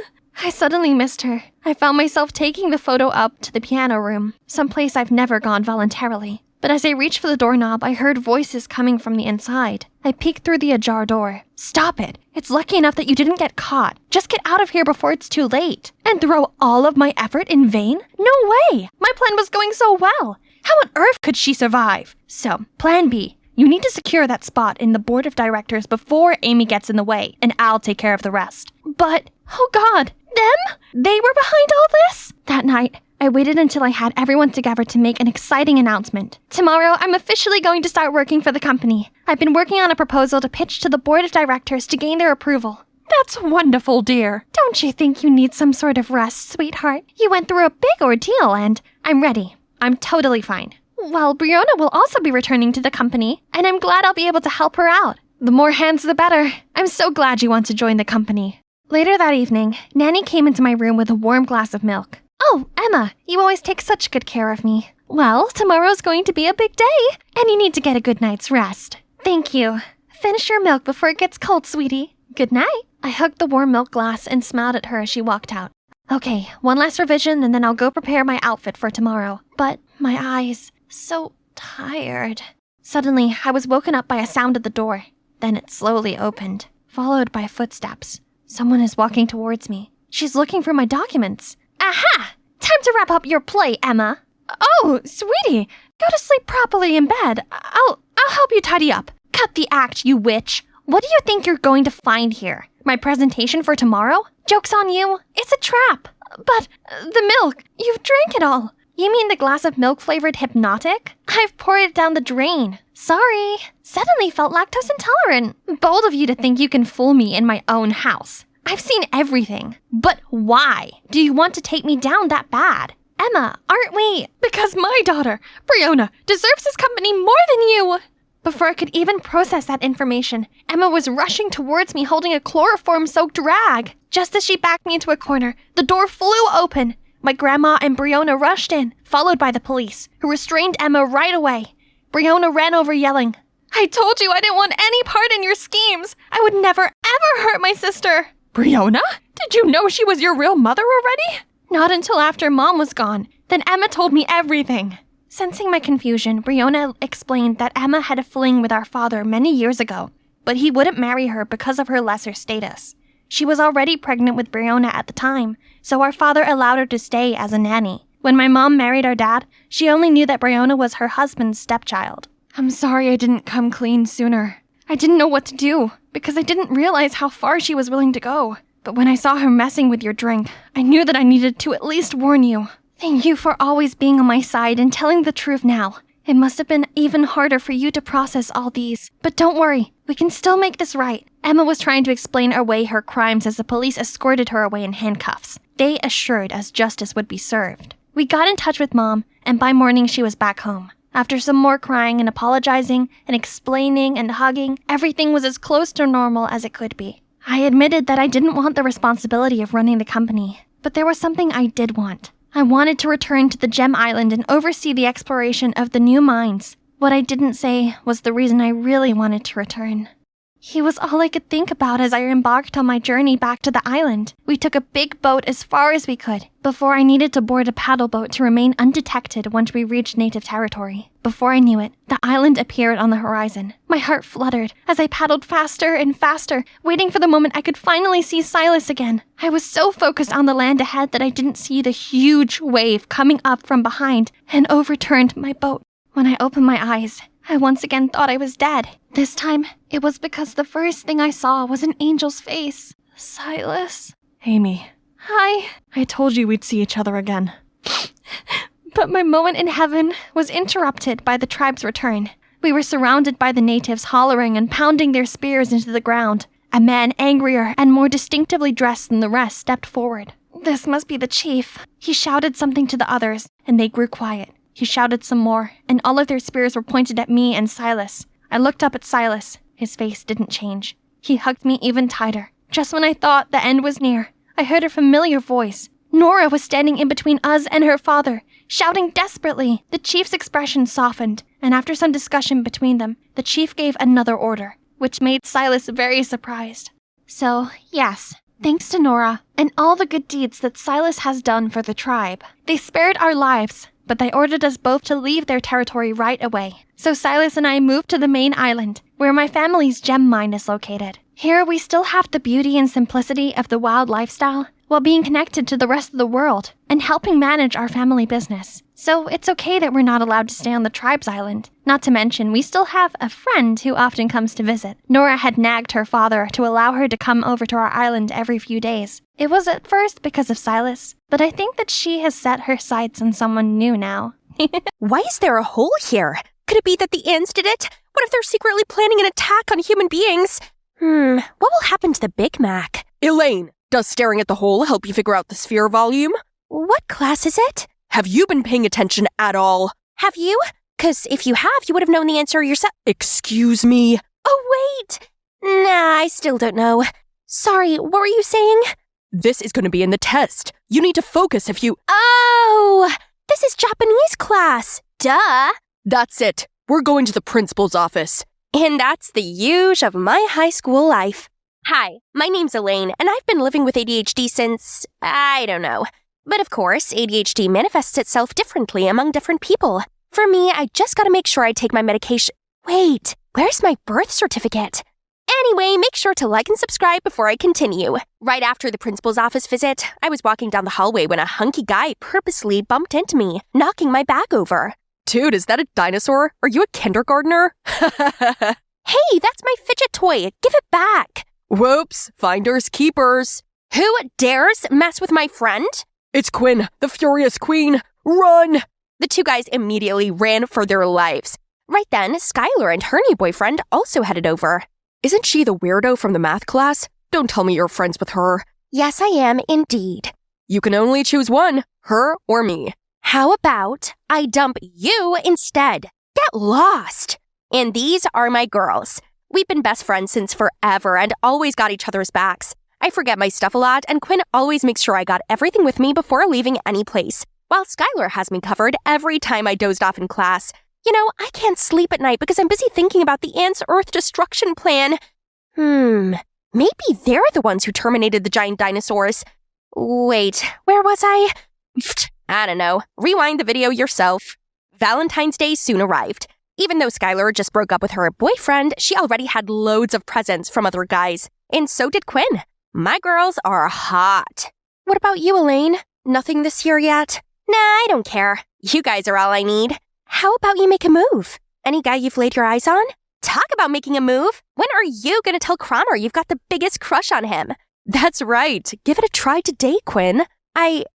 I suddenly missed her. I found myself taking the photo up to the piano room, someplace I've never gone voluntarily. But as I reached for the doorknob, I heard voices coming from the inside. I peeked through the ajar door. Stop it! It's lucky enough that you didn't get caught. Just get out of here before it's too late. And throw all of my effort in vain? No way! My plan was going so well. How on earth could she survive? So, plan B. You need to secure that spot in the board of directors before Amy gets in the way, and I'll take care of the rest. But, oh God, them? They were behind all this? That night, I waited until I had everyone together to make an exciting announcement. Tomorrow, I'm officially going to start working for the company. I've been working on a proposal to pitch to the board of directors to gain their approval. That's wonderful, dear. Don't you think you need some sort of rest, sweetheart? You went through a big ordeal, and I'm ready. I'm totally fine. Well, Brianna will also be returning to the company, and I'm glad I'll be able to help her out. The more hands, the better. I'm so glad you want to join the company. Later that evening, Nanny came into my room with a warm glass of milk. Oh, Emma, you always take such good care of me. Well, tomorrow's going to be a big day, and you need to get a good night's rest. Thank you. Finish your milk before it gets cold, sweetie. Good night. I hugged the warm milk glass and smiled at her as she walked out. Okay, one last revision and then I'll go prepare my outfit for tomorrow. But my eyes, so tired. Suddenly, I was woken up by a sound at the door. Then it slowly opened, followed by footsteps. Someone is walking towards me. She's looking for my documents. Aha! Time to wrap up your play, Emma. Oh, sweetie, go to sleep properly in bed. I'll help you tidy up. Cut the act, you witch. What do you think you're going to find here? My presentation for tomorrow? Joke's on you. It's a trap. But the milk, you've drank it all. You mean the glass of milk-flavored hypnotic? I've poured it down the drain. Sorry. Suddenly felt lactose intolerant. Bold of you to think you can fool me in my own house. I've seen everything. But why do you want to take me down that bad? Emma, aren't we? Because my daughter, Brianna, deserves this company more than you. Before I could even process that information, Emma was rushing towards me holding a chloroform-soaked rag. Just as she backed me into a corner, the door flew open. My grandma and Brianna rushed in, followed by the police, who restrained Emma right away. Brianna ran over yelling, I told you I didn't want any part in your schemes. I would never, ever hurt my sister. Brianna? Did you know she was your real mother already? Not until after Mom was gone. Then Emma told me everything. Sensing my confusion, Brianna explained that Emma had a fling with our father many years ago, but he wouldn't marry her because of her lesser status. She was already pregnant with Brianna at the time, so our father allowed her to stay as a nanny. When my mom married our dad, she only knew that Brianna was her husband's stepchild. I'm sorry I didn't come clean sooner. I didn't know what to do, because I didn't realize how far she was willing to go. But when I saw her messing with your drink, I knew that I needed to at least warn you. Thank you for always being on my side and telling the truth now. It must have been even harder for you to process all these. But don't worry, we can still make this right. Emma was trying to explain away her crimes as the police escorted her away in handcuffs. They assured us justice would be served. We got in touch with Mom, and by morning she was back home. After some more crying and apologizing and explaining and hugging, everything was as close to normal as it could be. I admitted that I didn't want the responsibility of running the company, but there was something I did want. I wanted to return to the Gem Island and oversee the exploration of the new mines. What I didn't say was the reason I really wanted to return. He was all I could think about as I embarked on my journey back to the island. We took a big boat as far as we could, before I needed to board a paddle boat to remain undetected once we reached native territory. Before I knew it, the island appeared on the horizon. My heart fluttered as I paddled faster and faster, waiting for the moment I could finally see Silas again. I was so focused on the land ahead that I didn't see the huge wave coming up from behind and overturned my boat. When I opened my eyes, I once again thought I was dead. This time, it was because the first thing I saw was an angel's face. Silas. Amy. Hi. I told you we'd see each other again. But my moment in heaven was interrupted by the tribe's return. We were surrounded by the natives hollering and pounding their spears into the ground. A man angrier and more distinctively dressed than the rest stepped forward. This must be the chief. He shouted something to the others, and they grew quiet. He shouted some more, and all of their spears were pointed at me and Silas. I looked up at Silas. His face didn't change. He hugged me even tighter. Just when I thought the end was near, I heard a familiar voice. Nora was standing in between us and her father, shouting desperately. The chief's expression softened, and after some discussion between them, the chief gave another order, which made Silas very surprised. So, yes, thanks to Nora and all the good deeds that Silas has done for the tribe, they spared our lives. But they ordered us both to leave their territory right away. So Silas and I moved to the main island, where my family's gem mine is located. Here we still have the beauty and simplicity of the wild lifestyle, while being connected to the rest of the world and helping manage our family business. So it's okay that we're not allowed to stay on the tribe's island. Not to mention, we still have a friend who often comes to visit. Nora had nagged her father to allow her to come over to our island every few days. It was at first because of Silas, but I think that she has set her sights on someone new now. Why is there a hole here? Could it be that the ants did it? What if they're secretly planning an attack on human beings? What will happen to the Big Mac? Elaine, does staring at the hole help you figure out the sphere volume? What class is it? Have you been paying attention at all? Have you? 'Cause if you have, you would have known the answer yourself. Excuse me? Oh, wait. Nah, I still don't know. Sorry, what were you saying? This is going to be in the test. You need to focus if you... Oh! This is Japanese class. Duh. That's it. We're going to the principal's office. And that's the huge of my high school life. Hi, my name's Elaine, and I've been living with ADHD since, I don't know. But of course, ADHD manifests itself differently among different people. For me, I just gotta make sure I take my medication. Wait, where's my birth certificate? Anyway, make sure to like and subscribe before I continue. Right after the principal's office visit, I was walking down the hallway when a hunky guy purposely bumped into me, knocking my bag over. Dude, is that a dinosaur? Are you a kindergartner? Hey, that's my fidget toy. Give it back. Whoops, finders keepers. Who dares mess with my friend? It's Quinn, the furious queen. Run! The two guys immediately ran for their lives. Right then, Skylar and her new boyfriend also headed over. Isn't she the weirdo from the math class? Don't tell me you're friends with her. Yes, I am indeed. You can only choose one, her or me. How about I dump you instead? Get lost. And these are my girls. We've been best friends since forever and always got each other's backs. I forget my stuff a lot, and Quinn always makes sure I got everything with me before leaving any place, while Skylar has me covered every time I dozed off in class. You know, I can't sleep at night because I'm busy thinking about the ants' Earth destruction plan. Maybe they're the ones who terminated the giant dinosaurs. Wait, where was I? I don't know. Rewind the video yourself. Valentine's Day soon arrived. Even though Skylar just broke up with her boyfriend, she already had loads of presents from other guys. And so did Quinn. My girls are hot. What about you, Elaine? Nothing this year yet? Nah, I don't care. You guys are all I need. How about you make a move? Any guy you've laid your eyes on? Talk about making a move. When are you gonna tell Cromer you've got the biggest crush on him? That's right. Give it a try today, Quinn. I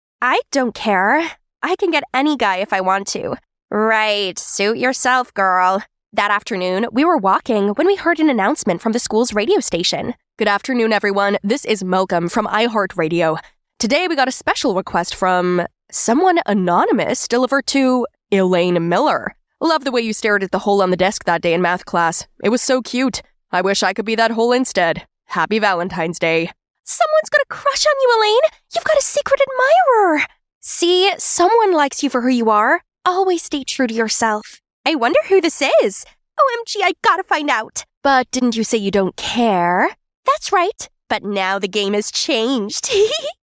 don't care. I can get any guy if I want to. Right, suit yourself, girl. That afternoon, we were walking when we heard an announcement from the school's radio station. Good afternoon, everyone. This is Malcolm from iHeartRadio. Today, we got a special request from someone anonymous delivered to Elaine Miller. Love the way you stared at the hole on the desk that day in math class. It was so cute. I wish I could be that hole instead. Happy Valentine's Day. Someone's got a crush on you, Elaine. You've got a secret admirer. See, someone likes you for who you are. Always stay true to yourself. I wonder who this is. OMG, I gotta find out. But didn't you say you don't care? That's right. But now the game has changed.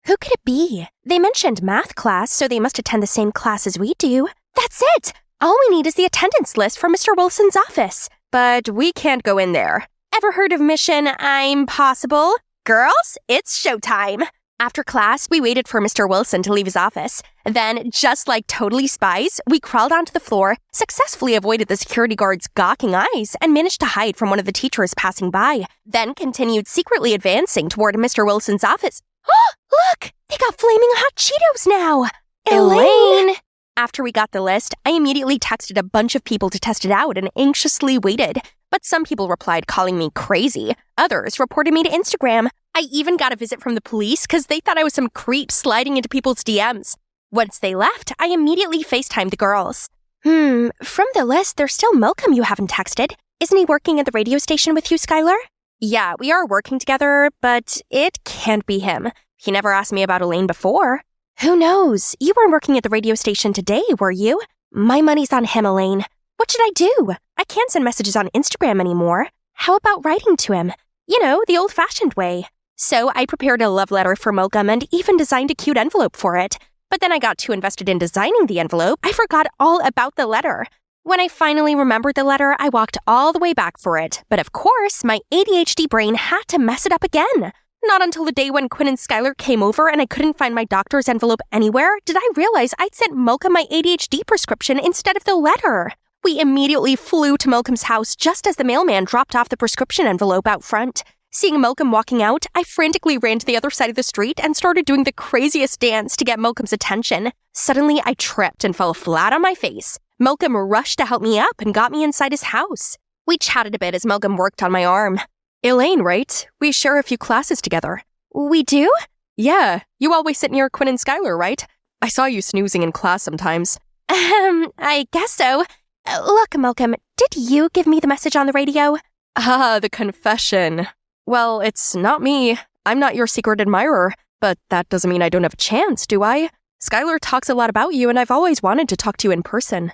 Who could it be? They mentioned math class, so they must attend the same class as we do. That's it. All we need is the attendance list from Mr. Wilson's office. But we can't go in there. Ever heard of Mission Impossible? Girls, it's showtime. After class, we waited for Mr. Wilson to leave his office. Then, just like totally spies, we crawled onto the floor, successfully avoided the security guard's gawking eyes, and managed to hide from one of the teachers passing by. Then continued secretly advancing toward Mr. Wilson's office. Oh, look! They got flaming hot Cheetos now! Elaine! After we got the list, I immediately texted a bunch of people to test it out and anxiously waited. But some people replied calling me crazy. Others reported me to Instagram. I even got a visit from the police because they thought I was some creep sliding into people's DMs. Once they left, I immediately FaceTimed the girls. From the list, there's still Malcolm you haven't texted. Isn't he working at the radio station with you, Skylar? Yeah, we are working together, but it can't be him. He never asked me about Elaine before. Who knows? You weren't working at the radio station today, were you? My money's on him, Elaine. What should I do? I can't send messages on Instagram anymore. How about writing to him? You know, the old-fashioned way. So I prepared a love letter for Malcolm and even designed a cute envelope for it. But then I got too invested in designing the envelope, I forgot all about the letter. When I finally remembered the letter, I walked all the way back for it. But of course, my ADHD brain had to mess it up again. Not until the day when Quinn and Skylar came over and I couldn't find my doctor's envelope anywhere did I realize I'd sent Malcolm my ADHD prescription instead of the letter. We immediately flew to Malcolm's house just as the mailman dropped off the prescription envelope out front. Seeing Malcolm walking out, I frantically ran to the other side of the street and started doing the craziest dance to get Malcolm's attention. Suddenly, I tripped and fell flat on my face. Malcolm rushed to help me up and got me inside his house. We chatted a bit as Malcolm worked on my arm. Elaine, right? We share a few classes together. We do? Yeah, you always sit near Quinn and Skylar, right? I saw you snoozing in class sometimes. I guess so. Look, Malcolm, did you give me the message on the radio? Ah, the confession. Well, it's not me. I'm not your secret admirer, but that doesn't mean I don't have a chance, do I? Skylar talks a lot about you, and I've always wanted to talk to you in person.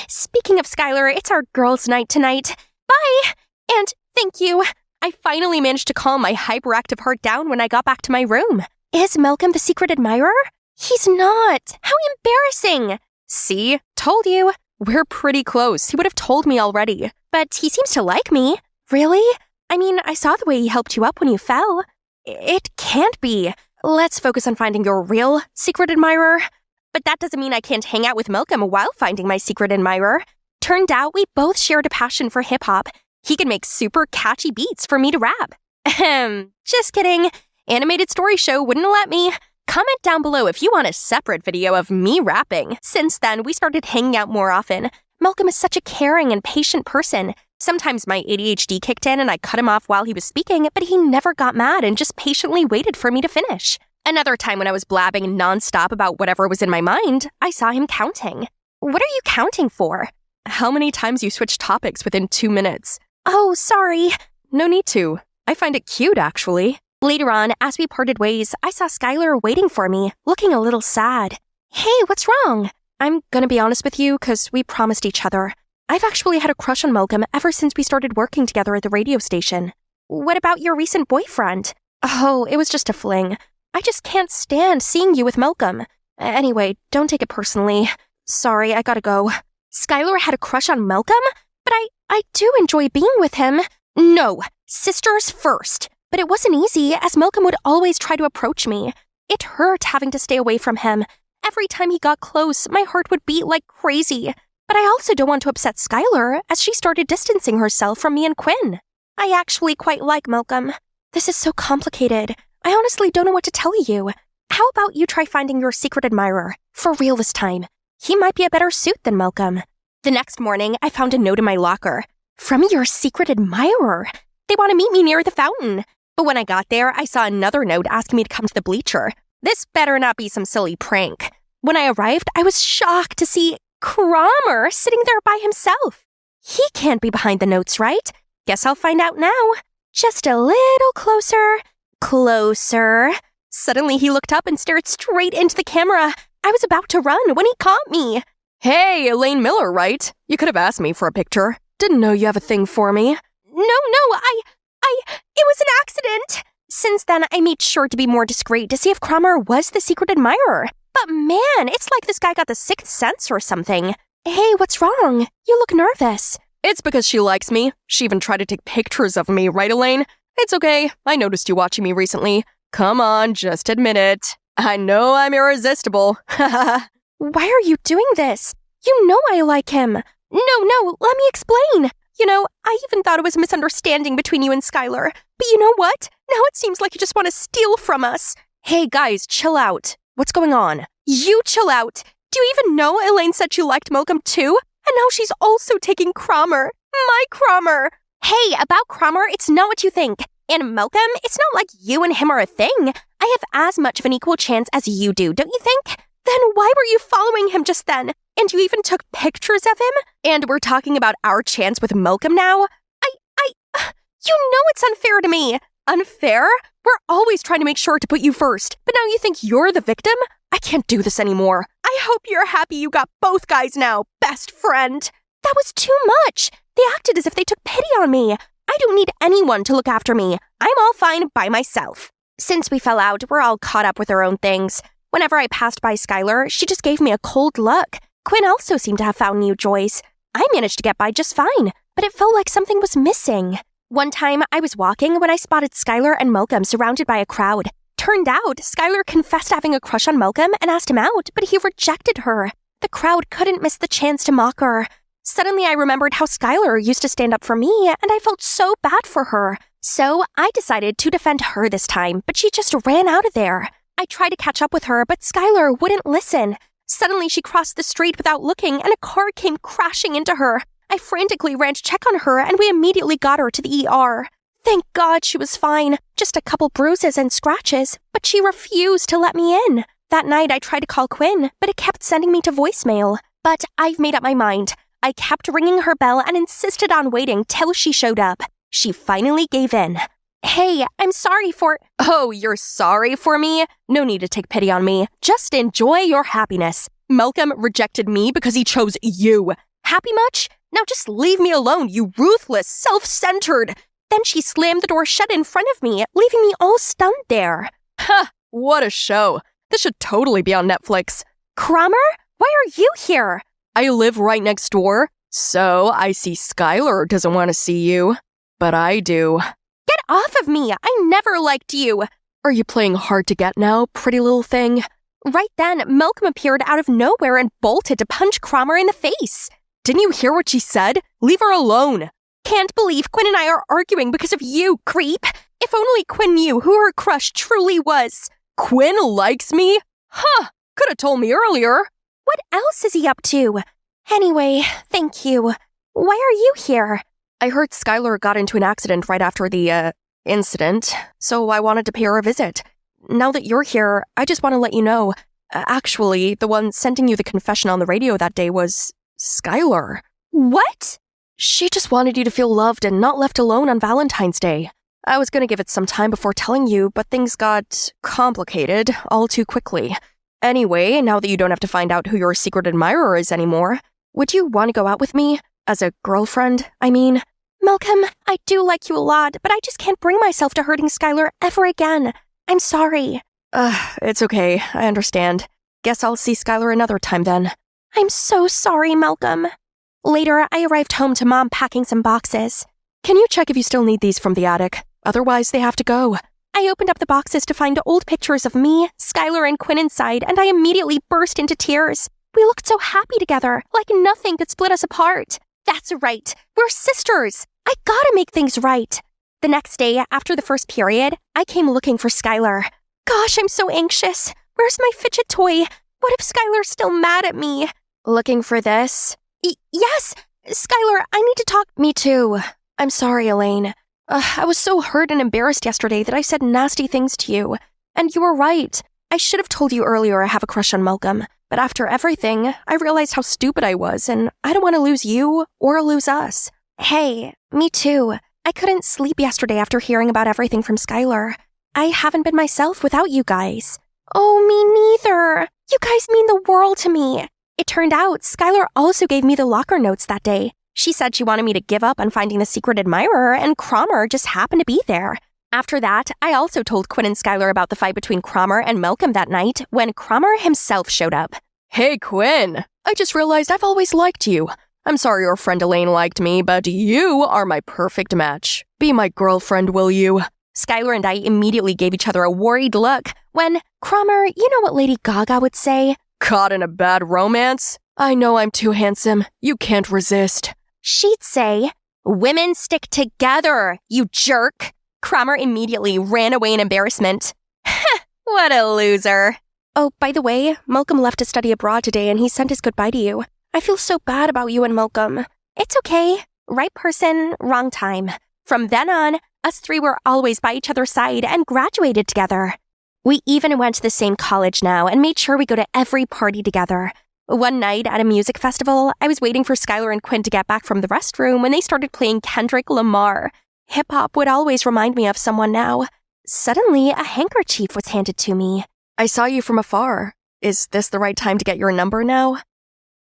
Speaking of Skylar, it's our girls' night tonight. Bye! And thank you. I finally managed to calm my hyperactive heart down when I got back to my room. Is Malcolm the secret admirer? He's not. How embarrassing. See? Told you. We're pretty close. He would have told me already. But he seems to like me. Really? I mean, I saw the way he helped you up when you fell. It can't be. Let's focus on finding your real secret admirer. But that doesn't mean I can't hang out with Malcolm while finding my secret admirer. Turned out we both shared a passion for hip-hop. He can make super catchy beats for me to rap. Just kidding. Animated story show wouldn't let me. Comment down below if you want a separate video of me rapping. Since then, we started hanging out more often. Malcolm is such a caring and patient person. Sometimes my ADHD kicked in and I cut him off while he was speaking, but he never got mad and just patiently waited for me to finish. Another time when I was blabbing nonstop about whatever was in my mind, I saw him counting. What are you counting for? How many times you switched topics within 2 minutes? Oh, sorry. No need to. I find it cute, actually. Later on, as we parted ways, I saw Skylar waiting for me, looking a little sad. Hey, what's wrong? I'm gonna be honest with you, because we promised each other. I've actually had a crush on Malcolm ever since we started working together at the radio station. What about your recent boyfriend? Oh, it was just a fling. I just can't stand seeing you with Malcolm. Anyway, don't take it personally. Sorry, I gotta go. Skylar had a crush on Malcolm? But I do enjoy being with him. No, sisters first. But it wasn't easy, as Malcolm would always try to approach me. It hurt having to stay away from him. Every time he got close, my heart would beat like crazy. But I also don't want to upset Skylar, as she started distancing herself from me and Quinn. I actually quite like Malcolm. This is so complicated. I honestly don't know what to tell you. How about you try finding your secret admirer? For real this time. He might be a better suit than Malcolm. The next morning, I found a note in my locker. From your secret admirer. They want to meet me near the fountain. But when I got there, I saw another note asking me to come to the bleacher. This better not be some silly prank. When I arrived, I was shocked to see Cromer sitting there by himself. He can't be behind the notes, right? Guess I'll find out now. Just a little closer. Closer. Suddenly he looked up and stared straight into the camera. I was about to run when he caught me. Hey, Elaine Miller, right? You could have asked me for a picture. Didn't know you have a thing for me. No, it was an accident. Since then, I made sure to be more discreet to see if Cromer was the secret admirer. But man, it's like this guy got the sixth sense or something. Hey, what's wrong? You look nervous. It's because she likes me. She even tried to take pictures of me, right, Elaine? It's okay. I noticed you watching me recently. Come on, just admit it. I know I'm irresistible. Why are you doing this? You know I like him. No, let me explain. You know, I even thought it was a misunderstanding between you and Skylar. But you know what? Now it seems like you just want to steal from us. Hey, guys, chill out. What's going on? You chill out. Do you even know Elaine said she liked Malcolm too? And now she's also taking Cromer. My Cromer. Hey, about Cromer, it's not what you think. And Malcolm, it's not like you and him are a thing. I have as much of an equal chance as you do, don't you think? Then why were you following him just then? And you even took pictures of him? And we're talking about our chance with Malcolm now? You know it's unfair to me. Unfair? We're always trying to make sure to put you first. But now you think you're the victim? I can't do this anymore. I hope you're happy you got both guys now, best friend. That was too much. They acted as if they took pity on me. I don't need anyone to look after me. I'm all fine by myself. Since we fell out, we're all caught up with our own things. Whenever I passed by Skylar, she just gave me a cold look. Quinn also seemed to have found new joys. I managed to get by just fine, but it felt like something was missing. One time, I was walking when I spotted Skylar and Malcolm surrounded by a crowd. Turned out, Skylar confessed having a crush on Malcolm and asked him out, but he rejected her. The crowd couldn't miss the chance to mock her. Suddenly, I remembered how Skylar used to stand up for me, and I felt so bad for her. So, I decided to defend her this time, but she just ran out of there. I tried to catch up with her, but Skylar wouldn't listen. Suddenly, she crossed the street without looking, and a car came crashing into her. I frantically ran to check on her, and we immediately got her to the ER. Thank God she was fine. Just a couple bruises and scratches, but she refused to let me in. That night, I tried to call Quinn, but it kept sending me to voicemail. But I've made up my mind. I kept ringing her bell and insisted on waiting till she showed up. She finally gave in. Hey, I'm sorry for— Oh, you're sorry for me? No need to take pity on me. Just enjoy your happiness. Malcolm rejected me because he chose you. Happy much? Now just leave me alone, you ruthless, self-centered. Then she slammed the door shut in front of me, leaving me all stunned there. Ha! What a show. This should totally be on Netflix. Cromer? Why are you here? I live right next door, so I see Skylar doesn't want to see you. But I do. Get off of me! I never liked you! Are you playing hard to get now, pretty little thing? Right then, Malcolm appeared out of nowhere and bolted to punch Cromer in the face. Didn't you hear what she said? Leave her alone. Can't believe Quinn and I are arguing because of you, creep. If only Quinn knew who her crush truly was. Quinn likes me? Huh, could have told me earlier. What else is he up to? Anyway, thank you. Why are you here? I heard Skylar got into an accident right after the, incident, so I wanted to pay her a visit. Now that you're here, I just want to let you know. Actually, the one sending you the confession on the radio that day was Skylar. What? She just wanted you to feel loved and not left alone on Valentine's Day. I was going to give it some time before telling you, but things got complicated all too quickly. Anyway, now that you don't have to find out who your secret admirer is anymore, would you want to go out with me? As a girlfriend, I mean? Malcolm, I do like you a lot, but I just can't bring myself to hurting Skylar ever again. I'm sorry. It's okay. I understand. Guess I'll see Skylar another time then. I'm so sorry, Malcolm. Later, I arrived home to Mom packing some boxes. Can you check if you still need these from the attic? Otherwise, they have to go. I opened up the boxes to find old pictures of me, Skylar, and Quinn inside, and I immediately burst into tears. We looked so happy together, like nothing could split us apart. That's right. We're sisters. I gotta make things right. The next day, after the first period, I came looking for Skylar. Gosh, I'm so anxious. Where's my fidget toy? What if Skylar's still mad at me? Looking for this? Yes! Skylar, I need to talk— Me too. I'm sorry, Elaine. I was so hurt and embarrassed yesterday that I said nasty things to you. And you were right. I should have told you earlier I have a crush on Malcolm. But after everything, I realized how stupid I was, and I don't want to lose you or lose us. Hey, me too. I couldn't sleep yesterday after hearing about everything from Skylar. I haven't been myself without you guys. Oh, me neither. You guys mean the world to me. It turned out Skylar also gave me the locker notes that day. She said she wanted me to give up on finding the secret admirer, and Cromer just happened to be there. After that, I also told Quinn and Skylar about the fight between Cromer and Malcolm that night when Cromer himself showed up. Hey, Quinn! I just realized I've always liked you. I'm sorry your friend Elaine liked me, but you are my perfect match. Be my girlfriend, will you? Skylar and I immediately gave each other a worried look when— Cromer, you know what Lady Gaga would say? Caught in a bad romance? I know I'm too handsome. You can't resist. She'd say, "Women stick together, you jerk." Cromer immediately ran away in embarrassment. What a loser. Oh, by the way, Malcolm left to study abroad today and he sent his goodbye to you. I feel so bad about you and Malcolm. It's okay. Right person, wrong time. From then on, us three were always by each other's side and graduated together. We even went to the same college now and made sure we go to every party together. One night at a music festival, I was waiting for Skylar and Quinn to get back from the restroom when they started playing Kendrick Lamar. Hip-hop would always remind me of someone now. Suddenly, a handkerchief was handed to me. I saw you from afar. Is this the right time to get your number now?